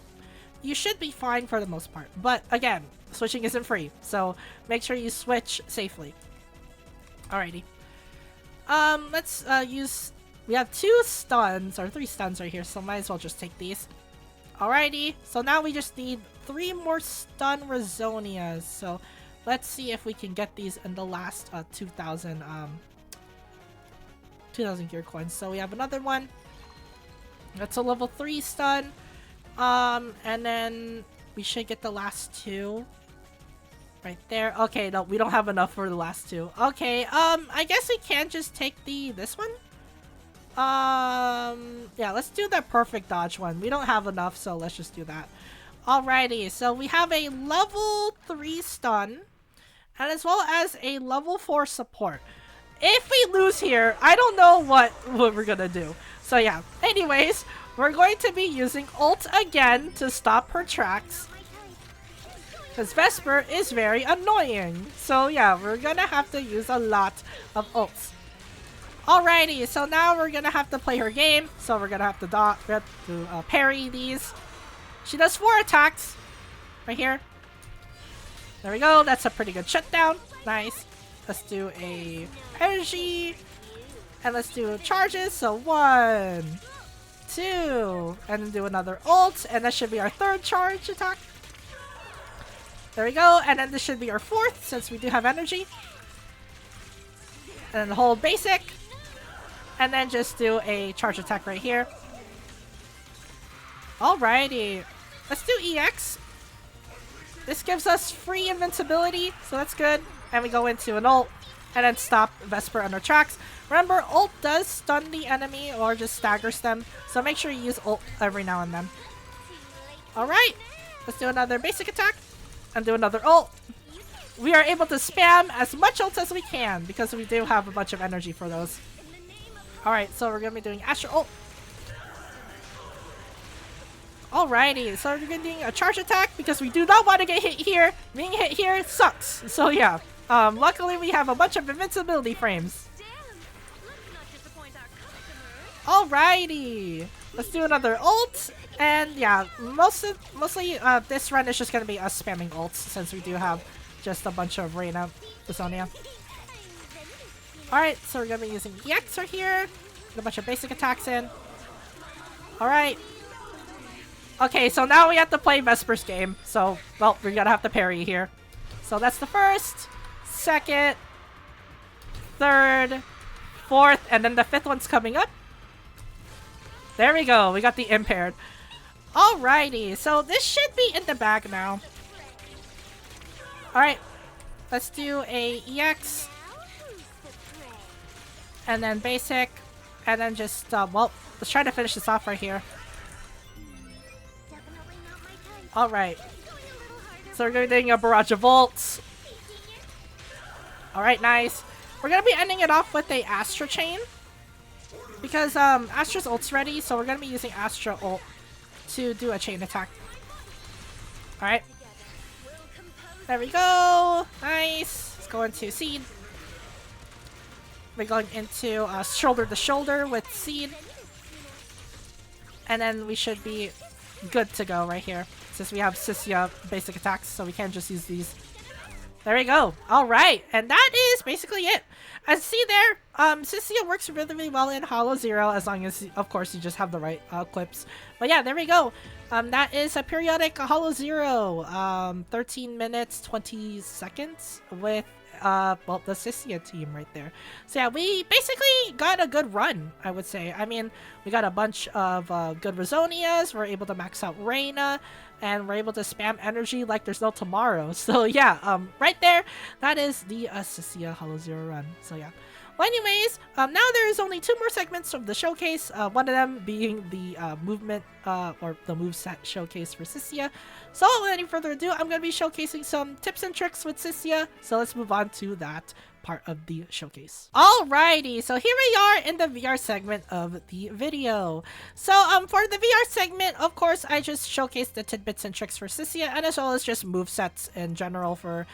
you should be fine for the most part. But again, switching isn't free, so make sure you switch safely. Alrighty. Let's use... We have 2 stuns, or 3 stuns right here, so might as well just take these. Alrighty, so now we just need 3 more stun Rizonias. So let's see if we can get these in the last 2,000 gear coins. So we have another one. That's a level 3 stun. And then we should get the last two. Right there. Okay, no, we don't have enough for the last two. Okay, I guess we can just take this one. Yeah, let's do the perfect dodge one. We don't have enough, so let's just do that. Alrighty, so we have a level 3 stun, and as well as a level 4 support. If we lose here, I don't know what we're gonna do. So yeah, anyways, we're going to be using ult again to stop her tracks. Because Vesper is very annoying. So yeah, we're gonna have to use a lot of ults. Alrighty, so now we're gonna have to play her game. So we're gonna have to parry these. She does 4 attacks. Right here. There we go, that's a pretty good shutdown. Nice. Let's do a energy. And let's do charges. So 1, 2, and then do another ult. And that should be our 3rd charge attack. There we go, and then this should be our 4th since we do have energy. And then hold basic. And then just do a charge attack right here. Alrighty. Let's do EX. This gives us free invincibility, so that's good. And we go into an ult, and then stop Vesper on her tracks. Remember, ult does stun the enemy or just staggers them, so make sure you use ult every now and then. Alright, let's do another basic attack, and do another ult. We are able to spam as much ult as we can, because we do have a bunch of energy for those. Alright, so we're going to be doing Astra ult. Alrighty, so we're going to be doing a charge attack because we do not want to get hit here. Being hit here sucks. So yeah, luckily we have a bunch of invincibility frames. Alrighty, let's do another ult. And yeah, mostly this run is just going to be us spamming ults since we do have just a bunch of Rina Sonya. Alright, so we're going to be using EX right here. Get a bunch of basic attacks in. Alright. Okay, so now we have to play Vesper's game. So, well, we're gonna have to parry here. So that's the 1st, 2nd, 3rd, 4th, and then the 5th one's coming up. There we go, we got the impaired. Alrighty, so this should be in the bag now. Alright, let's do a EX. And then basic. And then just, well, let's try to finish this off right here. Alright. So we're going to be doing a barrage of ults. Alright, nice. We're going to be ending it off with a Astra chain. Because Astra's ult's ready, so we're going to be using Astra ult to do a chain attack. Alright. There we go. Nice. Let's go into Seed. We're going into shoulder to shoulder with Seed. And then we should be good to go right here. Since we have Cissia basic attacks, so we can't just use these. There we go. Alright, and that is basically it. As you see there, Cissia works really, really well in Hollow Zero, as long as, of course, you just have the right clips. But yeah, there we go. That is a periodic Hollow Zero. 13 minutes, 20 seconds with well, the Cissia team right there. So yeah, we basically got a good run, I would say. I mean, we got a bunch of good Rizonias, we're able to max out Rina, and we're able to spam energy like there's no tomorrow. So yeah, right there, that is the Cissia Hollow Zero run. So yeah. Well, anyways, now there's only 2 more segments from the showcase, one of them being the movement, or the moveset showcase for Cissia. So without any further ado, I'm going to be showcasing some tips and tricks with Cissia, so let's move on to that part of the showcase. Alrighty, so here we are in the VR segment of the video. So for the VR segment, of course, I just showcased the tidbits and tricks for Cissia, and as well as just movesets in general for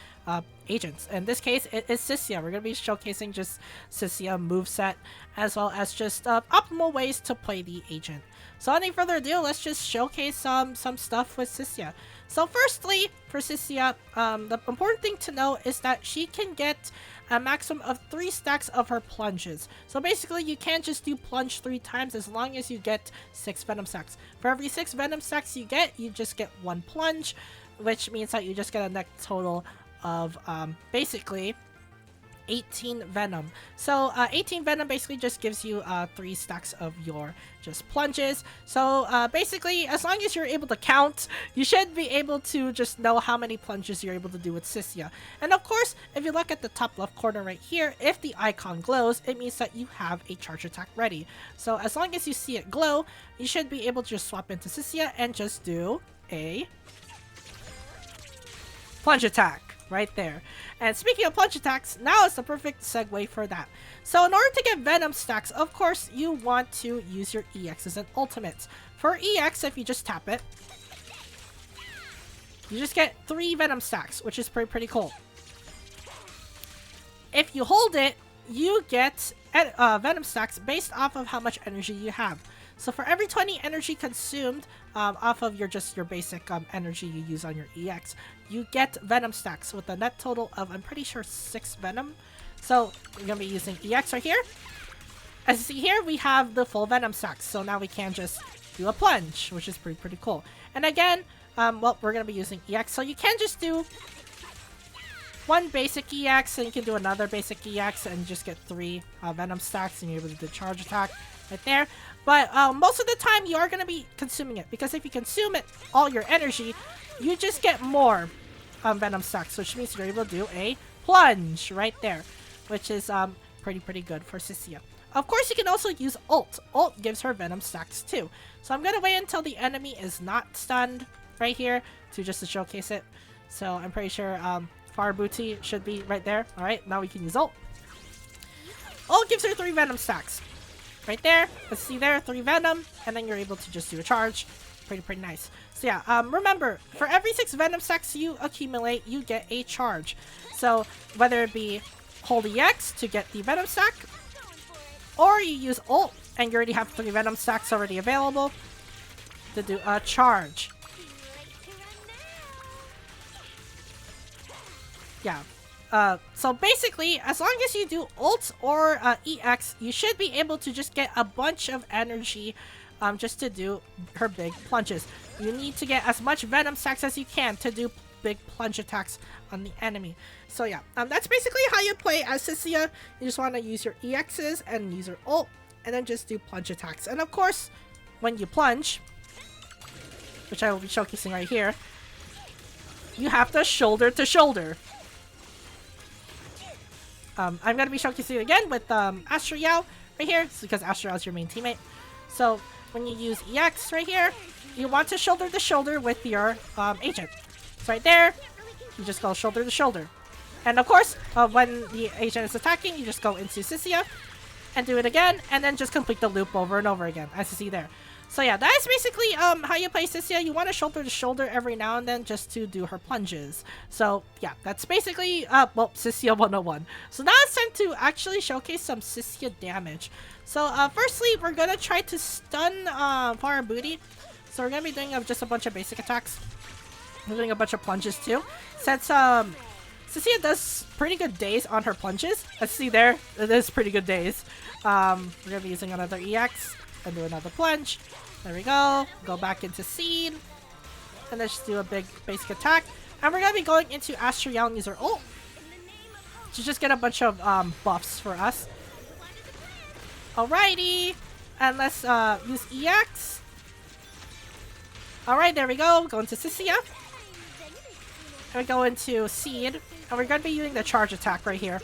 agents. In this case, it is Cissia. We're going to be showcasing just Cissia moveset, as well as just optimal ways to play the agent. So without any further ado, let's just showcase some stuff with Cissia. So firstly, for Cissia, the important thing to know is that she can get a maximum of 3 stacks of her plunges. So basically, you can't just do plunge 3 times as long as you get 6 venom stacks. For every 6 venom stacks you just get 1 plunge, which means that you just get a net total of basically 18 Venom. So 18 Venom basically just gives you 3 stacks of your just plunges. So basically, as long as you're able to count, you should be able to just know how many plunges you're able to do with Cissia. And of course, if you look at the top left corner right here, if the icon glows, it means that you have a charge attack ready. So as long as you see it glow, you should be able to just swap into Cissia and just do a plunge attack right there. And speaking of plunge attacks, now is the perfect segue for that. So in order to get Venom stacks, of course, you want to use your EXs and ultimates. For EX, if you just tap it, you just get 3 Venom stacks, which is pretty cool. If you hold it, you get Venom stacks based off of how much energy you have. So for every 20 energy consumed off of your basic energy you use on your EX, you get Venom stacks with a net total of, I'm pretty sure, 6 Venom. So we're going to be using EX right here. As you see here, we have the full Venom stacks. So now we can just do a plunge, which is pretty cool. And again, well, we're going to be using EX. So you can just do one basic EX, and you can do another basic EX and just get 3 Venom stacks, and you're able to do charge attack right there. But most of the time you are going to be consuming it, because if you consume it, all your energy, you just get more Venom stacks, which means you're able to do a plunge right there, which is pretty good for Cissia. Of course, you can also use ult. Ult gives her Venom stacks too. So I'm going to wait until the enemy is not stunned right here to showcase it. So I'm pretty sure Fire Booty should be right there. Alright, now we can use ult. Ult gives her 3 Venom stacks. Right there. Let's see there, 3 Venom. And then you're able to just do a charge. Pretty nice. So yeah, remember, for every 6 Venom stacks you accumulate, you get a charge. So whether it be hold EX to get the Venom stack, or you use ult and you already have 3 Venom stacks already available to do a charge. Yeah. So basically, as long as you do ult or EX, you should be able to just get a bunch of energy just to do her big plunges. You need to get as much Venom stacks as you can to do big plunge attacks on the enemy. So yeah, that's basically how you play as Cissia. You just want to use your EXs and use your ult, and then just do plunge attacks. And of course, when you plunge, which I will be showcasing right here, you have to shoulder to shoulder. I'm going to be showcasing it again with Astra Yao right here, because Astra Yao is your main teammate. So when you use EX right here, you want to shoulder to shoulder with your agent. So right there, you just go shoulder to shoulder. And of course, when the agent is attacking, you just go into Cissia and do it again, and then just complete the loop over and over again, as you see there. So yeah, that is basically how you play Cissia. You want to shoulder to shoulder every now and then just to do her plunges. So yeah, that's basically, well, Cissia 101. So now it's time to actually showcase some Cissia damage. So firstly, we're going to try to stun Fire Booty. So we're going to be doing just a bunch of basic attacks. We're doing a bunch of plunges too. Since Cissia does pretty good days on her plunges. Let's see there, it is pretty good days. We're going to be using another EX and do another plunge. There we go. Go back into Seed. And then just do a big basic attack. And we're going to be going into Astra Yao and use our ult to just get a bunch of buffs for us. Alrighty. And let's use EX. Alright, there we go. Go into Cissia. And we go into Seed. And we're going to be using the charge attack right here.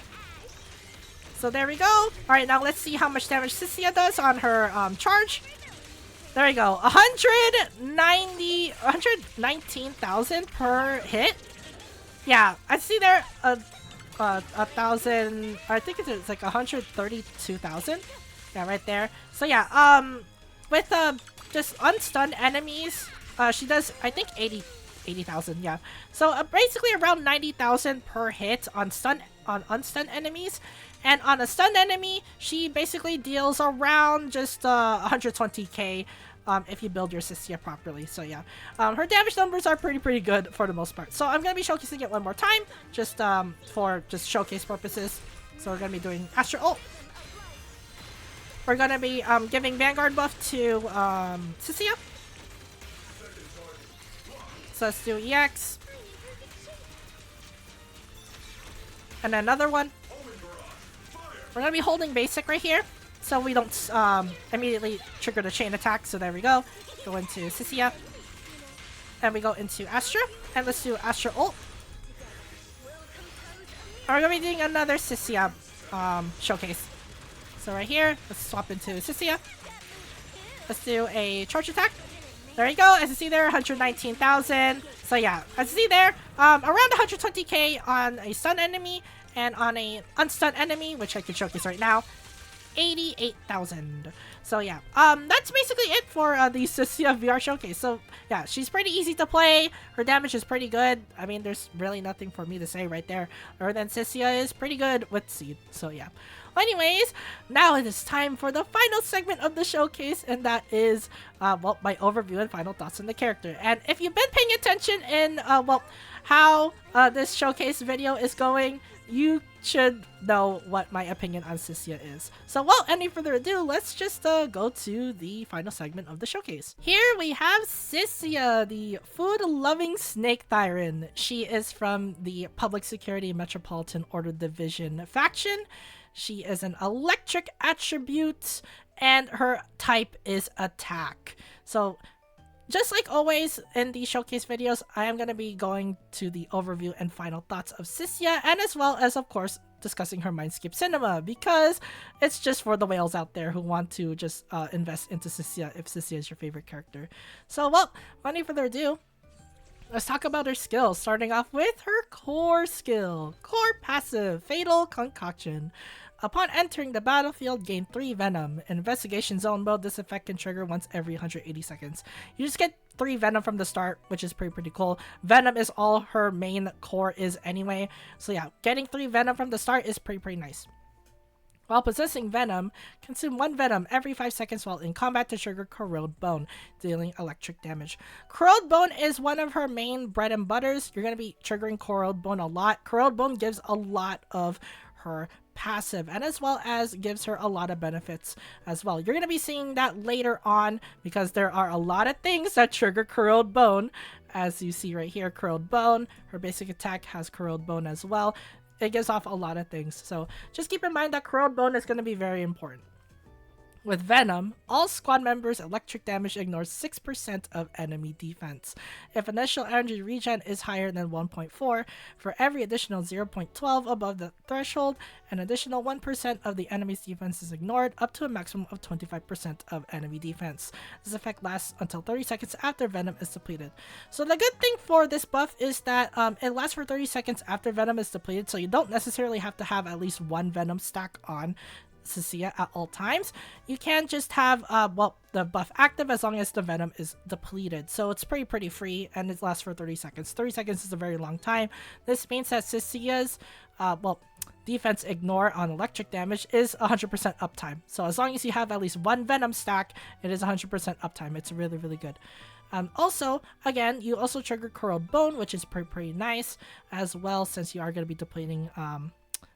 So there we go. Alright, now let's see how much damage Cissia does on her charge. There we go. 119,000 per hit. Yeah, I see there a thousand. I think it's like 132,000. Yeah, right there. So yeah, with just unstunned enemies, she does, I think, 80,000. Yeah. So basically around 90,000 per hit on unstunned enemies. And on a stunned enemy, she basically deals around just 120k if you build your Cissia properly. So yeah, her damage numbers are pretty good for the most part. So I'm going to be showcasing it one more time, just for showcase purposes. So we're going to be doing Astra ult. We're going to be giving Vanguard buff to Cissia. So let's do EX. And another one. We're gonna be holding basic right here, so we don't immediately trigger the chain attack. So there we go. Go into Cissia, and we go into Astra, and let's do Astra ult. And we're gonna be doing another Cissia showcase. So right here, let's swap into Cissia. Let's do a charge attack. There you go. As you see there, 119,000. So yeah, as you see there, around 120k on a stun enemy, and on a unstun enemy, which I can showcase right now, 88,000. So yeah, that's basically it for the Cissia VR showcase. So yeah, she's pretty easy to play. Her damage is pretty good. I mean, there's really nothing for me to say right there, other than Cissia is pretty good with Seed. So yeah. Anyways, now it is time for the final segment of the showcase, and that is, well, my overview and final thoughts on the character. And if you've been paying attention in, well, how this showcase video is going, you should know what my opinion on Cissia is. So, well, any further ado, let's just go to the final segment of the showcase. Here we have Cissia, the food-loving snake Thyran. She is from the Public Security Metropolitan Order Division faction. She is an electric attribute, and her type is attack. So, just like always in the showcase videos, I am going to be going to the overview and final thoughts of Cissia, and as well as, of course, discussing her Mindscape cinema, because it's just for the whales out there who want to just invest into Cissia if Cissia is your favorite character. So, well, without any further ado, let's talk about her skills, starting off with her core skill. Core passive, Fatal Concoction. Upon entering the battlefield, gain 3 Venom. In Investigation Zone mode, this effect can trigger once every 180 seconds. You just get 3 Venom from the start, which is pretty cool. Venom is all her main core is anyway. So yeah, getting 3 Venom from the start is pretty nice. While possessing Venom, consume 1 Venom every 5 seconds while in combat to trigger Corrode Bone, dealing electric damage. Corrode Bone is one of her main bread and butters. You're going to be triggering Corrode Bone a lot. Corrode Bone gives a lot of her passive, and as well as gives her a lot of benefits as well. You're going to be seeing that later on, because there are a lot of things that trigger Corrode Bone. As you see right here, Corrode Bone, her basic attack has Corrode Bone as well. It gives off a lot of things, so just keep in mind that Corrode Bone is going to be very important. With Venom, all squad members' electric damage ignores 6% of enemy defense. If initial energy regen is higher than 1.4, for every additional 0.12 above the threshold, an additional 1% of the enemy's defense is ignored, up to a maximum of 25% of enemy defense. This effect lasts until 30 seconds after Venom is depleted. So the good thing for this buff is that it lasts for 30 seconds after Venom is depleted, so you don't necessarily have to have at least 1 Venom stack on Cissia at all times. You can just have well, the buff active as long as the Venom is depleted. So it's pretty free, and it lasts for 30 seconds. 30 seconds is a very long time. This means that Cissia's well, defense ignore on electric damage is 100% uptime. So as long as you have at least 1 Venom stack, it is 100% uptime. It's really good. Also, again, you also trigger Corrode Bone, which is pretty nice as well, since you are going to be depleting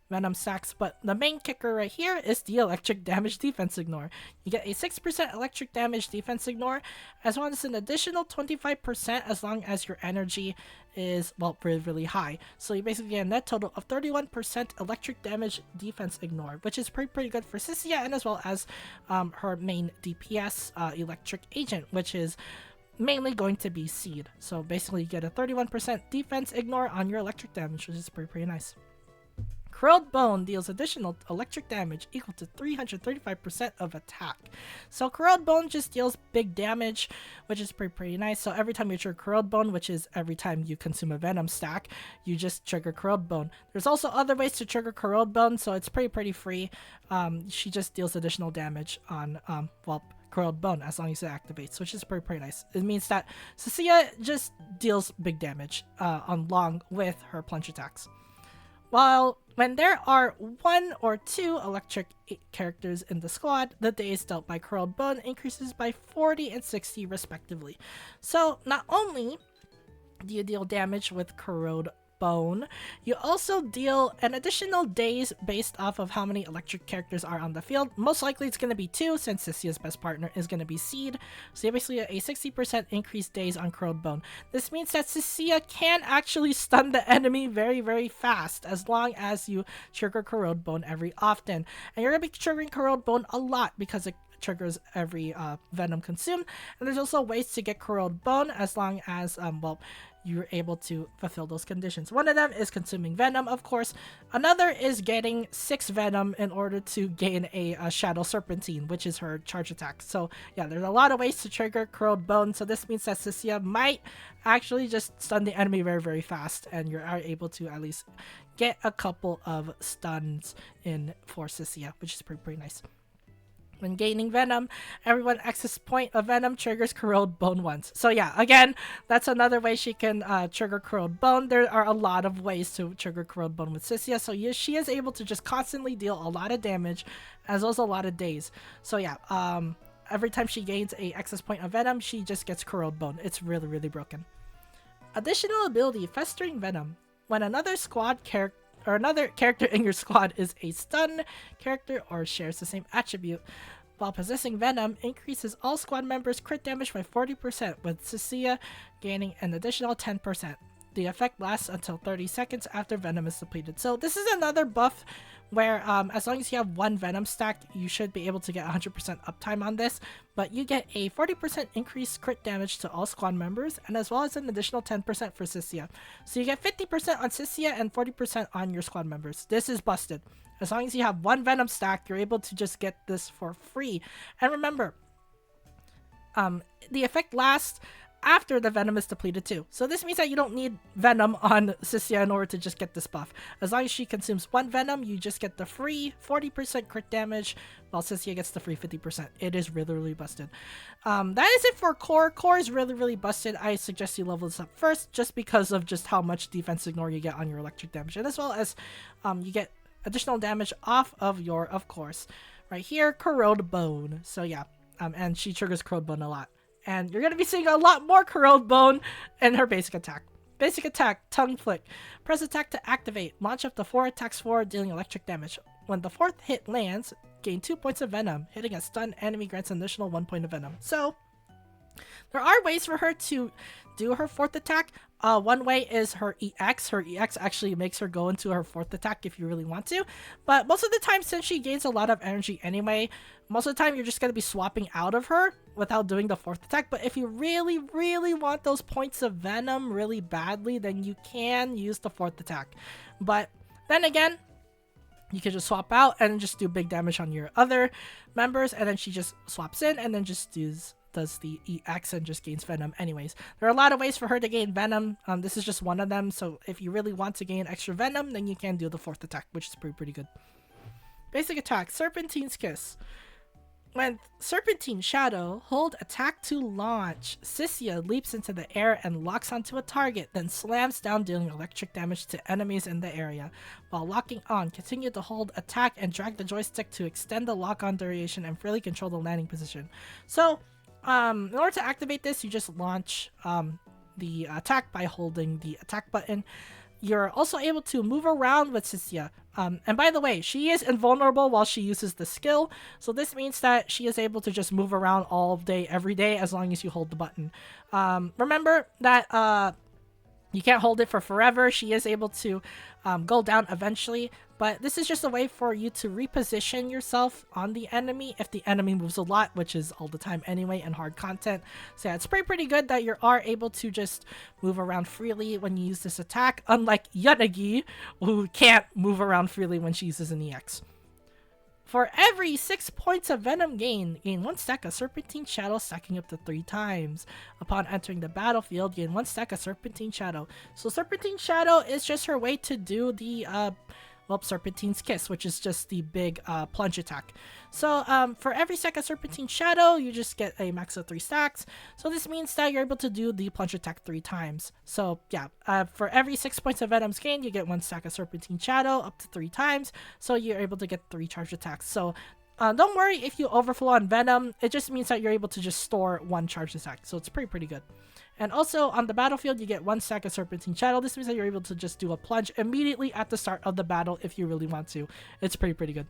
Venom stacks. But the main kicker right here is the electric damage defense ignore. You get a 6% electric damage defense ignore, as well as an additional 25% as long as your energy is, well, really high. So you basically get a net total of 31% electric damage defense ignore, which is pretty good for Cissia, and as well as her main DPS electric agent, which is mainly going to be Seed. So basically you get a 31% defense ignore on your electric damage, which is pretty nice. Corrode Bone deals additional electric damage equal to 335% of attack. So Corrode Bone just deals big damage, which is pretty nice. So every time you trigger Corrode Bone, which is every time you consume a Venom stack, you just trigger Corrode Bone. There's also other ways to trigger Corrode Bone, so it's pretty free. She just deals additional damage on, well, Corrode Bone as long as it activates, which is pretty nice. It means that Cissia just deals big damage along with her plunge attacks. While when there are 1 or 2 electric characters in the squad, the days dealt by Corrode Bone increases by 40 and 60 respectively. So not only do you deal damage with Corrode Bone. You also deal an additional days based off of how many electric characters are on the field. Most likely it's going to be 2 since Cissia's best partner is going to be Seed. So you basically get a 60% increased days on Corrode Bone. This means that Cissia can actually stun the enemy very, very fast as long as you trigger Corrode Bone every often. And you're going to be triggering Corrode Bone a lot because it triggers every venom consumed. And there's also ways to get Corrode Bone as long as well, you're able to fulfill those conditions. One of them is consuming venom, of course. Another is getting 6 venom in order to gain a Shadow Serpentine, which is her charge attack. So yeah, there's a lot of ways to trigger Corrode Bone. So this means that Cissia might actually just stun the enemy very, very fast, and you are able to at least get a couple of stuns in for Cissia, which is pretty nice. When gaining venom, every access point of venom triggers Corrode Bone once. So yeah, again, that's another way she can trigger Corrode Bone. There are a lot of ways to trigger Corrode Bone with Cissia, so she is able to just constantly deal a lot of damage as well as a lot of days. So yeah, every time she gains a access point of venom, she just gets Corrode Bone. It's really, really broken. Additional ability, Festering Venom. When another squad character or another character in your squad is a stun character or shares the same attribute, while possessing venom, increases all squad members' crit damage by 40%, with Cissia gaining an additional 10%. The effect lasts until 30 seconds after venom is depleted. So this is another buff where as long as you have 1 venom stack, you should be able to get 100% uptime on this, but you get a 40% increased crit damage to all squad members, and as well as an additional 10% for Cissia. So you get 50% on Cissia and 40% on your squad members. This is busted. As long as you have 1 venom stack, you're able to just get this for free. And remember, the effect lasts after the venom is depleted too. So this means that you don't need venom on Cissia in order to just get this buff. As long as she consumes 1 venom, you just get the free 40% crit damage, while Cissia gets the free 50%. It is really, really busted. That is it for core. Core is really, really busted. I suggest you level this up first just because of just how much defense ignore you get on your electric damage, and as well as you get additional damage off of your, of course, right here, Corrode Bone. So yeah, and she triggers Corrode Bone a lot. And you're going to be seeing a lot more Corrode Bone in her basic attack. Basic attack, Tongue Flick. Press attack to activate. Launch up to 4 attacks forward, dealing electric damage. When the 4th hit lands, gain 2 points of venom. Hitting a stunned enemy grants an additional 1 point of venom. So, there are ways for her to do her 4th attack. One way is her EX. Her EX actually makes her go into her 4th attack if you really want to. But most of the time, since she gains a lot of energy anyway, most of the time you're just going to be swapping out of her without doing the 4th attack. But if you really, really want those points of venom really badly, then you can use the 4th attack. But then again, you can just swap out and just do big damage on your other members, and then she just swaps in and then just does the EX and just gains venom anyways. There are a lot of ways for her to gain venom. This is just one of them, so if you really want to gain extra venom, then you can do the 4th attack, which is pretty good. Basic attack, Serpentine's Kiss. When Serpentine Shadow, hold attack to launch. Cissia leaps into the air and locks onto a target, then slams down, dealing electric damage to enemies in the area. While locking on, continue to hold attack and drag the joystick to extend the lock-on duration and freely control the landing position. So, in order to activate this, you just launch the attack by holding the attack button. You're also able to move around with Cissia. And by the way, she is invulnerable while she uses the skill. So this means that she is able to just move around all day, every day, as long as you hold the button. Remember that you can't hold it for forever. She is able to go down eventually. But this is just a way for you to reposition yourself on the enemy if the enemy moves a lot, which is all the time anyway in hard content. So yeah, it's pretty good that you are able to just move around freely when you use this attack, unlike Yanagi, who can't move around freely when she uses an EX. For every 6 points of venom gain 1 stack of Serpentine Shadow, stacking up to 3 times. Upon entering the battlefield, gain 1 stack of Serpentine Shadow. So Serpentine Shadow is just her way to do the Serpentine's Kiss, which is just the big plunge attack. So for every stack of Serpentine Shadow, you just get a max of 3 stacks. So this means that you're able to do the plunge attack 3 times. So yeah, for every 6 points of Venom's gained, you get 1 stack of Serpentine Shadow up to 3 times. So you're able to get 3 charge attacks. So Don't worry if you overflow on Venom. It just means that you're able to just store one charge attack. So it's pretty good. And also on the battlefield, you get 1 stack of Serpentine Shadow. This means that you're able to just do a plunge immediately at the start of the battle if you really want to. It's pretty good.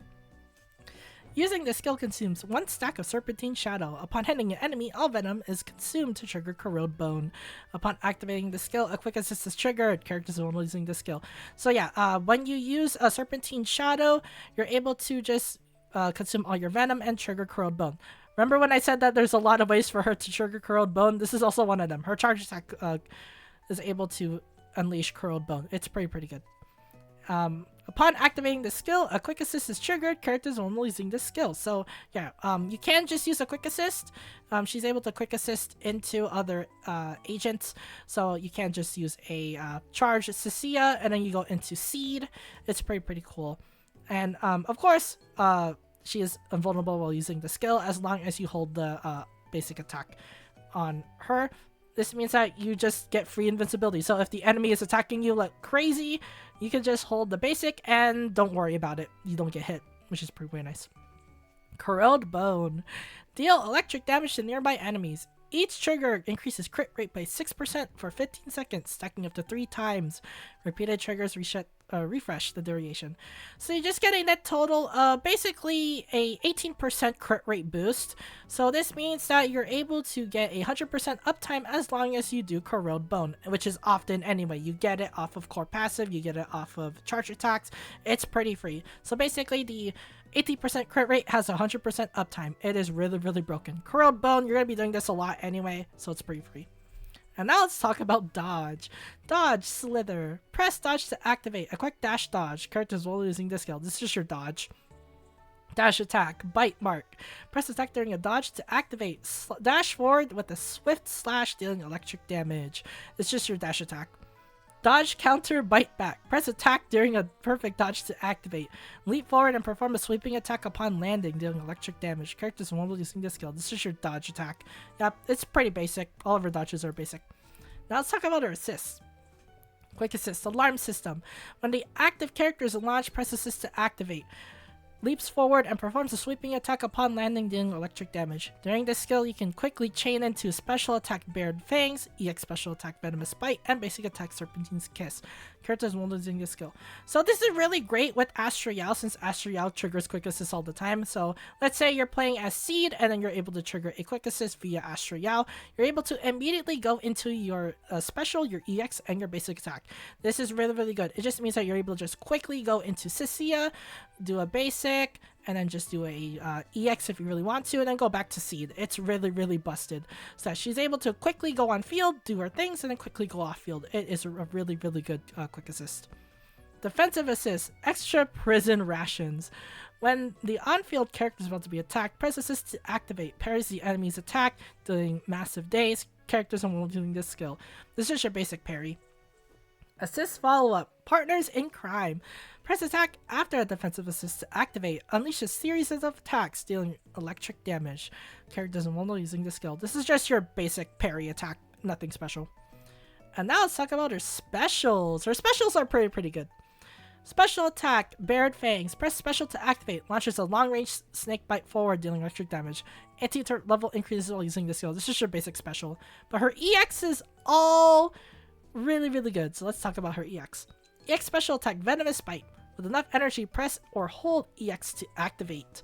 Using this skill consumes 1 stack of Serpentine Shadow. Upon hitting an enemy, all Venom is consumed to trigger Corrode Bone. Upon activating the skill, a quick assist is triggered. Characters only using the skill. So yeah, when you use a Serpentine Shadow, you're able to just consume all your Venom and trigger Corrode Bone. Remember when I said that there's a lot of ways for her to trigger Corrode Bone? This is also one of them. Her charge attack is able to unleash Corrode Bone. It's pretty good. Upon activating the skill, a quick assist is triggered. Characters only using this skill. So yeah, you can just use a quick assist. She's able to quick assist into other agents. So you can just use a charge Cissia and then you go into Seed. It's pretty cool. And of course, she is invulnerable while using the skill as long as you hold the basic attack on her. This means that you just get free invincibility. So if the enemy is attacking you like crazy, you can just hold the basic and don't worry about it. You don't get hit, which is pretty nice. Corrode Bone. Deal electric damage to nearby enemies. Each trigger increases crit rate by 6% for 15 seconds, stacking up to 3 times. Repeated triggers refresh the duration. So you're just getting that total, basically a 18% crit rate boost. So this means that you're able to get a 100% uptime as long as you do Corrode Bone, which is often anyway. You get it off of core passive, you get it off of charge attacks. It's pretty free. So basically the 80% crit rate has 100% uptime. It is really broken. Corrode Bone, you're going to be doing this a lot anyway, so it's pretty free. And now let's talk about dodge. Dodge, slither. Press dodge to activate. A quick dash dodge. Characters while using this skill. This is just your dodge. Dash attack. Bite mark. Press attack during a dodge to activate. Dash forward with a swift slash dealing electric damage. It's just your dash attack. Dodge, counter, bite back. Press attack during a perfect dodge to activate. Leap forward and perform a sweeping attack upon landing, dealing electric damage. Characters while using this skill. This is your dodge attack. Yep, it's pretty basic. All of her dodges are basic. Now let's talk about her assists. Quick assist. Alarm system. When the active character is launched, press assist to activate. Leaps forward and performs a sweeping attack upon landing, dealing electric damage. During this skill, you can quickly chain into special attack Bared Fangs, EX special attack Venomous Bite, and basic attack Serpentine's Kiss. Characters won't using this skill. So this is really great with Astra Yao since Astra Yao triggers quick assist all the time. So let's say you're playing as Seed and then you're able to trigger a quick assist via Astra Yao. You're able to immediately go into your special, your EX, and your basic attack. This is really good. It just means that you're able to just quickly go into Cissia, do a basic, and then just do a EX if you really want to, and then go back to Seed. It's really busted. So that she's able to quickly go on field, do her things, and then quickly go off field. It is a really good quick assist. Defensive assist. Extra prison rations. When the on-field character is about to be attacked, press assist to activate. Parries the enemy's attack, doing massive days. Characters are doing this skill. This is your basic parry. Assist follow-up. Partners in crime. Press attack after a defensive assist to activate. Unleash a series of attacks, dealing electric damage. Characters invulnerable using this skill. This is just your basic parry attack. Nothing special. And now let's talk about her specials. Her specials are pretty good. Special attack, Bared Fangs. Press special to activate. Launches a long-range snake bite forward, dealing electric damage. Anti-turret level increases while using this skill. This is your basic special. But her EX is all really good. So let's talk about her EX. EX special attack, Venomous Bite. With enough energy, press or hold EX to activate.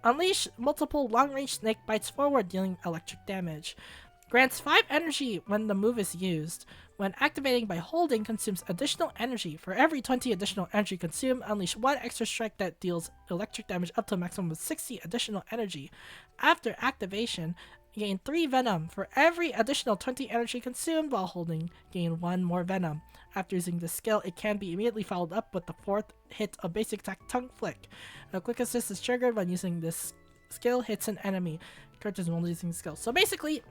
Unleash multiple long-range snake bites forward, dealing electric damage. Grants 5 energy when the move is used. When activating by holding, consumes additional energy. For every 20 additional energy consumed, unleash 1 extra strike that deals electric damage up to a maximum of 60 additional energy. After activation, gain 3 Venom. For every additional 20 energy consumed while holding, gain 1 more Venom. After using this skill, it can be immediately followed up with the 4th hit of basic attack Tongue Flick. A quick assist is triggered when using this skill hits an enemy. Characters only using the skill. So basically,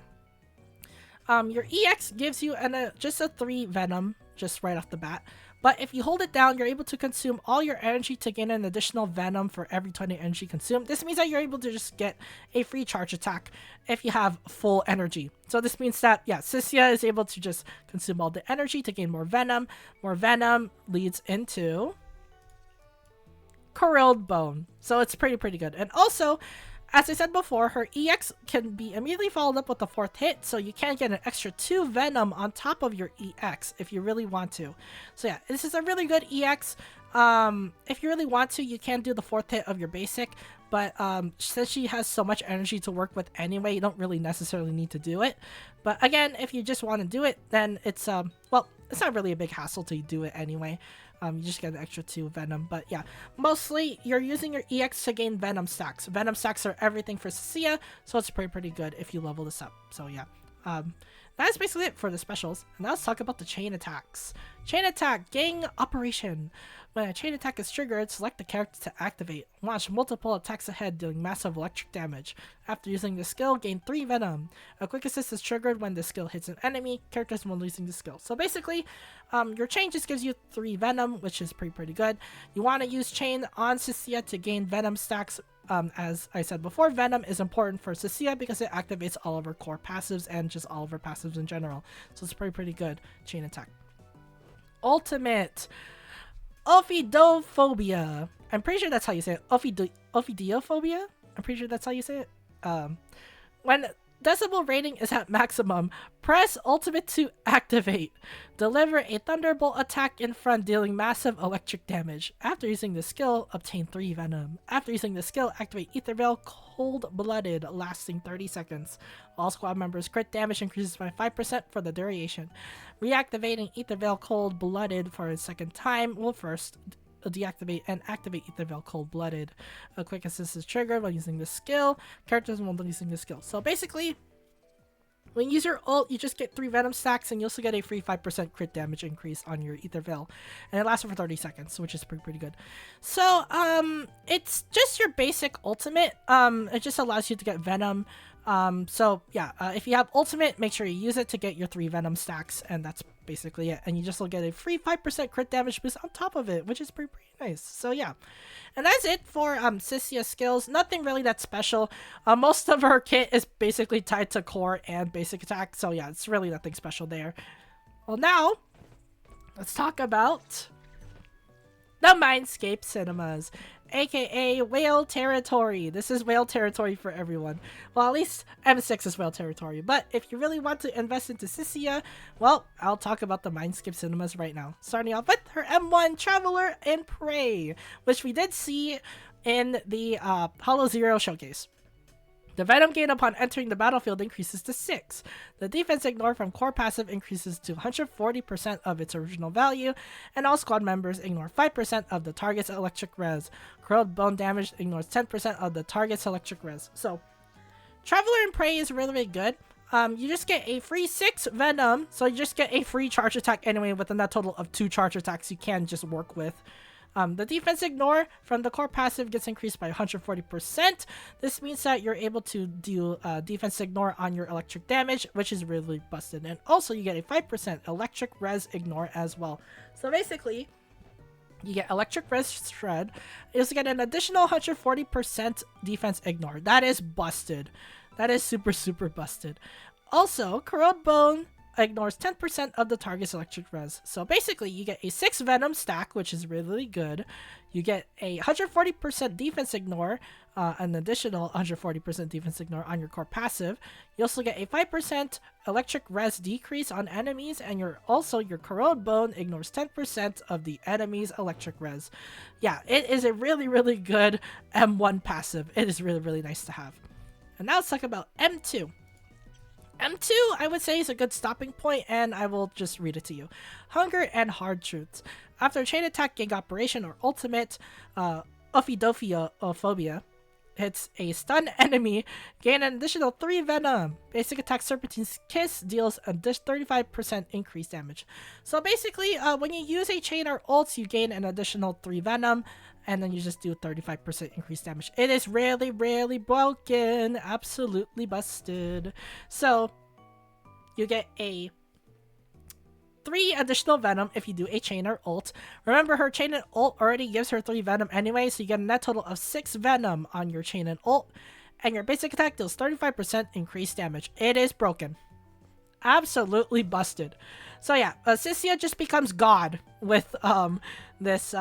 your EX gives you just a 3 Venom just right off the bat. But if you hold it down, you're able to consume all your energy to gain an additional Venom for every 20 energy consumed. This means that you're able to just get a free charge attack if you have full energy. So this means that, yeah, Cissia is able to just consume all the energy to gain more Venom. More Venom leads into corrode bone. So it's pretty good. And also, as I said before, her EX can be immediately followed up with the 4th hit, so you can get an extra 2 Venom on top of your EX if you really want to. So yeah, this is a really good EX. If you really want to, you can do the 4th hit of your basic, but since she has so much energy to work with anyway, you don't really necessarily need to do it. But again, if you just want to do it, then it's well, it's not really a big hassle to do it anyway. You just get an extra 2 Venom. But yeah, mostly you're using your EX to gain Venom stacks. Venom stacks are everything for Cissia, so it's pretty good if you level this up. So yeah, that's basically it for the specials. And now let's talk about the chain attacks. Chain attack, gang operation. When a chain attack is triggered, select the character to activate. Launch multiple attacks ahead, dealing massive electric damage. After using the skill, gain 3 Venom. A quick assist is triggered when the skill hits an enemy. Characters when using the skill. So basically, your chain just gives you 3 Venom, which is pretty good. You want to use chain on Cissia to gain Venom stacks. As I said before, Venom is important for Cissia because it activates all of her core passives and just all of her passives in general. So it's pretty good chain attack. Ultimate. Ophidophobia. I'm pretty sure that's how you say it. Ophidiophobia? I'm pretty sure that's how you say it. When decibel rating is at maximum, press ultimate to activate. Deliver a thunderbolt attack in front, dealing massive electric damage. After using the skill, obtain 3 Venom. After using the skill, activate Ether Veil Cold-Blooded, lasting 30 seconds. All squad members' crit damage increases by 5% for the duration. Reactivating Ether Veil Cold-Blooded for a second time will first deactivate and activate Ether Veil Cold-Blooded. A quick assist is triggered when using the skill. Characters when using the skill. So basically, when you use your ult, you just get 3 Venom stacks, and you also get a free 5% crit damage increase on your Ether Veil. And it lasts for 30 seconds, which is pretty good. So, it's just your basic ultimate. It just allows you to get Venom. So yeah, if you have ultimate, make sure you use it to get your 3 Venom stacks, and that's basically it. And you just will get a free 5% crit damage boost on top of it, which is pretty nice. So yeah, and that's it for Cissia's skills. Nothing really that special. Most of her kit is basically tied to core and basic attack, so yeah, it's really nothing special there. Well, now let's talk about the Mindscape cinemas, aka whale territory. This is whale territory for everyone. Well, at least M6 is whale territory. But if you really want to invest into Cissia, well, I'll talk about the Mindscape cinemas right now. Starting off with her M1 Traveler and Prey, which we did see in the Hollow Zero showcase. The Venom gain upon entering the battlefield increases to 6. The defense ignore from core passive increases to 140% of its original value, and all squad members ignore 5% of the target's electric res. Corrode bone damage ignores 10% of the target's electric res. So, Traveler and Prey is really good. You just get a free 6 Venom, so you just get a free charge attack anyway with a net total of 2 charge attacks you can just work with. The defense ignore from the core passive gets increased by 140%. This means that you're able to do defense ignore on your electric damage, which is really busted. And also you get a 5% electric res ignore as well. So basically, you get electric res shred. You also get an additional 140% defense ignore. That is busted. That is super busted. Also, Corrode Bone ignores 10% of the target's electric res. So basically, you get a 6 Venom stack, which is really good. You get a 140% defense ignore, an additional 140% defense ignore on your core passive. You also get a 5% electric res decrease on enemies, and your Corrode Bone ignores 10% of the enemy's electric res. Yeah, it is a really good M1 passive. It is really nice to have. And now let's talk about M2. M2, I would say, is a good stopping point, and I will just read it to you. Hunger and Hard Truths. After a chain attack, gang operation, or ultimate, Ophidiophobia hits a stun enemy, gain an additional 3 Venom. Basic attack Serpentine's Kiss deals a 35% increased damage. So basically, when you use a chain or ults, you gain an additional 3 Venom, and then you just do 35% increased damage. It is really broken. Absolutely busted. So, you get a 3 additional Venom if you do a chain or ult. Remember, her chain and ult already gives her 3 Venom anyway, so you get a net total of 6 Venom on your chain and ult. And your basic attack deals 35% increased damage. It is broken. Absolutely busted. So yeah, Cissia just becomes God with this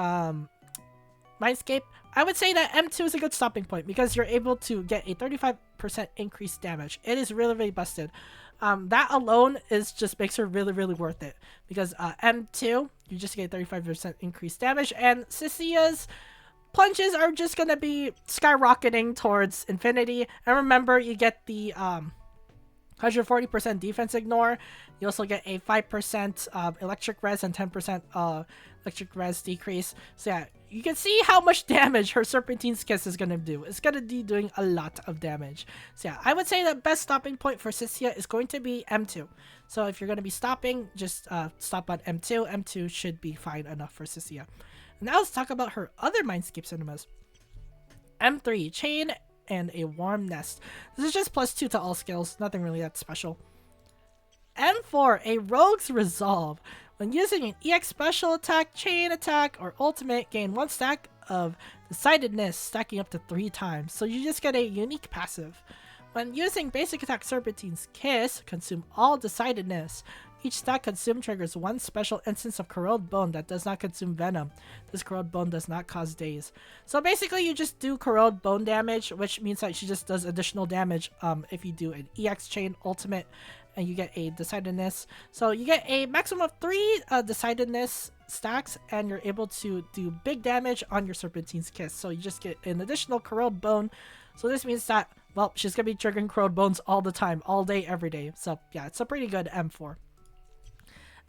Mindscape. I would say that M2 is a good stopping point because you're able to get a 35% increased damage. It is really, really busted. That alone just makes her really, really worth it because M2, you just get 35% increased damage, and Cissia's punches are just gonna be skyrocketing towards infinity. And remember, you get the 140% defense ignore. You also get a 5% electric res and 10% electric res decrease. So yeah, you can see how much damage her Serpentine's Kiss is gonna do. It's gonna be doing a lot of damage. So yeah, I would say the best stopping point for Cissia is going to be M2. So if you're gonna be stopping, just stop on M2. M2 should be fine enough for Cissia. Now let's talk about her other Mindscape cinemas. M3, Chain and a Warm Nest. This is just +2 to all skills, nothing really that special. M4, a Rogue's Resolve. When using an EX special attack, chain attack, or ultimate, gain 1 stack of Decidedness, stacking up to 3 times. So you just get a unique passive. When using basic attack Serpentine's Kiss, consume all Decidedness. Each stack consumed triggers 1 special instance of Corrode Bone that does not consume Venom. This Corrode Bone does not cause daze. So basically you just do Corrode Bone damage, which means that she just does additional damage if you do an EX chain ultimate and you get a Decidedness. So you get a maximum of 3 Decidedness stacks, and you're able to do big damage on your Serpentine's Kiss. So you just get an additional Corrode Bone. So this means that, well, she's going to be triggering Corrode Bones all the time, all day, every day. So yeah, it's a pretty good M4.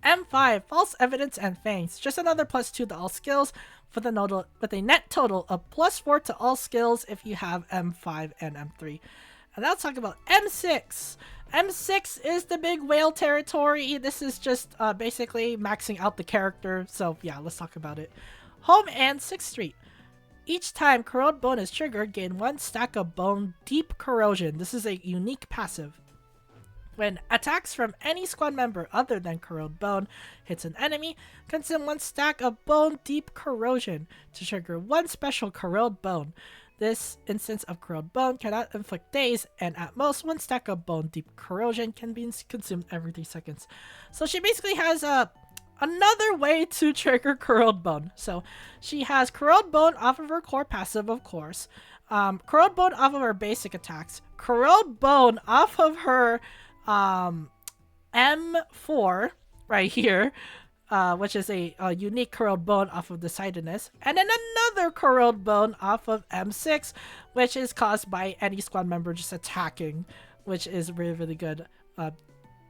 M5, False Evidence and Fangs. Just another +2 to all skills with a net total of +4 to all skills if you have M5 and M3. And now let's talk about M6. M6 is the big whale territory. This is just basically maxing out the character. So yeah, let's talk about it. Home and 6th Street. Each time Corrode Bone is triggered, gain 1 stack of Bone Deep Corrosion. This is a unique passive. When attacks from any squad member other than Corrode Bone hits an enemy, consume 1 stack of Bone Deep Corrosion to trigger 1 special Corrode Bone. This instance of Corrode Bone cannot inflict daze, and at most 1 stack of Bone Deep Corrosion can be consumed every 3 seconds. So she basically has another way to trigger Corrode Bone. So she has Corrode Bone off of her core passive, of course. Corrode Bone off of her basic attacks. Corrode Bone off of her M4 right here, which is a unique Corrode Bone off of Decidedness, and then another Corrode Bone off of M6, which is caused by any squad member just attacking, which is really, really good.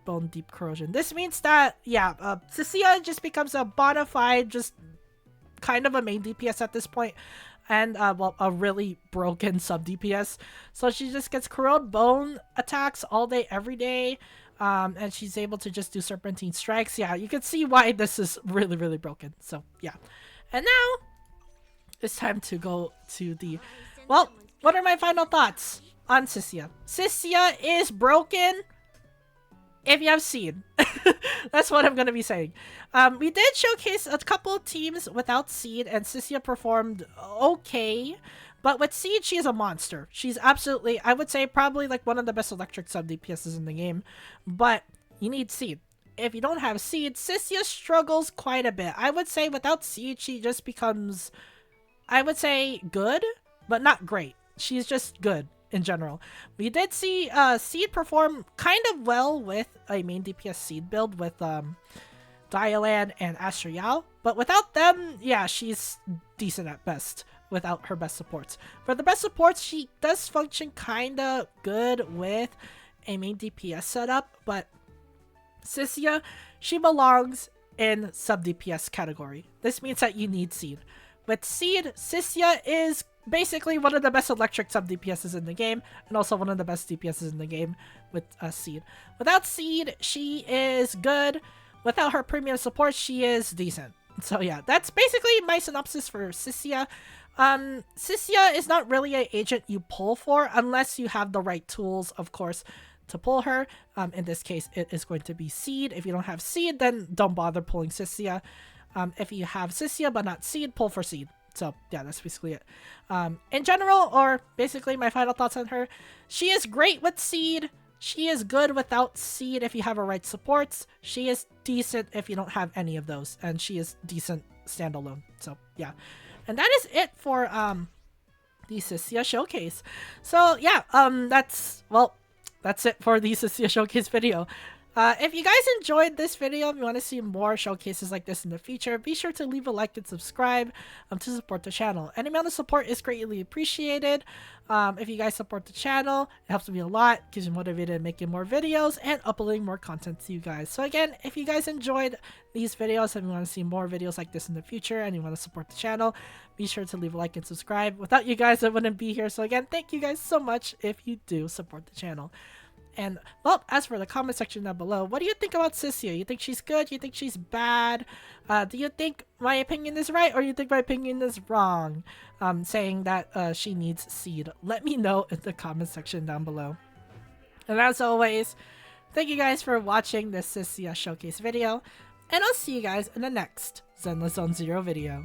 Bone Deep Corrosion. This means that, yeah, Cissia just becomes a bona fide, just kind of a main DPS at this point, and well, a really broken sub DPS. So she just gets Corrode Bone attacks all day, every day, and she's able to just do Serpentine Strikes. Yeah, you can see why this is really, really broken. So yeah, and now it's time to go to the, well, what are my final thoughts on Cissia? Cissia is broken if you have Seed. That's what I'm going to be saying. We did showcase a couple of teams without Seed, and Cissia performed okay. But with Seed, she is a monster. She's absolutely, I would say, probably like one of the best electric sub DPSs in the game. But you need Seed. If you don't have Seed, Cissia struggles quite a bit. I would say without Seed, she just becomes, I would say, good, but not great. She's just good in general. We did see Seed perform kind of well with a main DPS Seed build with Dialyn and Astra, but without them, yeah, she's decent at best without her best supports. For the best supports, she does function kind of good with a main DPS setup, but Cissia, she belongs in sub DPS category. This means that you need Seed. With Seed, Cissia is basically one of the best electric sub DPSs in the game, and also one of the best DPSs in the game with Seed. Without Seed, she is good. Without her premium support, she is decent. So yeah, that's basically my synopsis for Cissia. Cissia is not really an agent you pull for unless you have the right tools, of course, to pull her. In this case, it is going to be Seed. If you don't have Seed, then don't bother pulling Cissia. If you have Cissia but not Seed, pull for Seed. So yeah, that's basically it. In general, or basically my final thoughts on her, she is great with Seed. She is good without Seed if you have her right supports. She is decent if you don't have any of those. And she is decent standalone. So yeah. And that is it for the Cissia showcase. So yeah, that's it for the Cissia showcase video. If you guys enjoyed this video, if you want to see more showcases like this in the future, be sure to leave a like and subscribe to support the channel. Any amount of support is greatly appreciated. If you guys support the channel, it helps me a lot, keeps me motivated making more videos and uploading more content to you guys. So again, if you guys enjoyed these videos and you want to see more videos like this in the future and you want to support the channel, be sure to leave a like and subscribe. Without you guys, I wouldn't be here. So again, thank you guys so much if you do support the channel. And, well, as for the comment section down below, what do you think about Cissia? You think she's good? You think she's bad? Do you think my opinion is right, or you think my opinion is wrong? Saying that she needs seed. Let me know in the comment section down below. And as always, thank you guys for watching this Cissia showcase video, and I'll see you guys in the next Zenless Zone Zero video.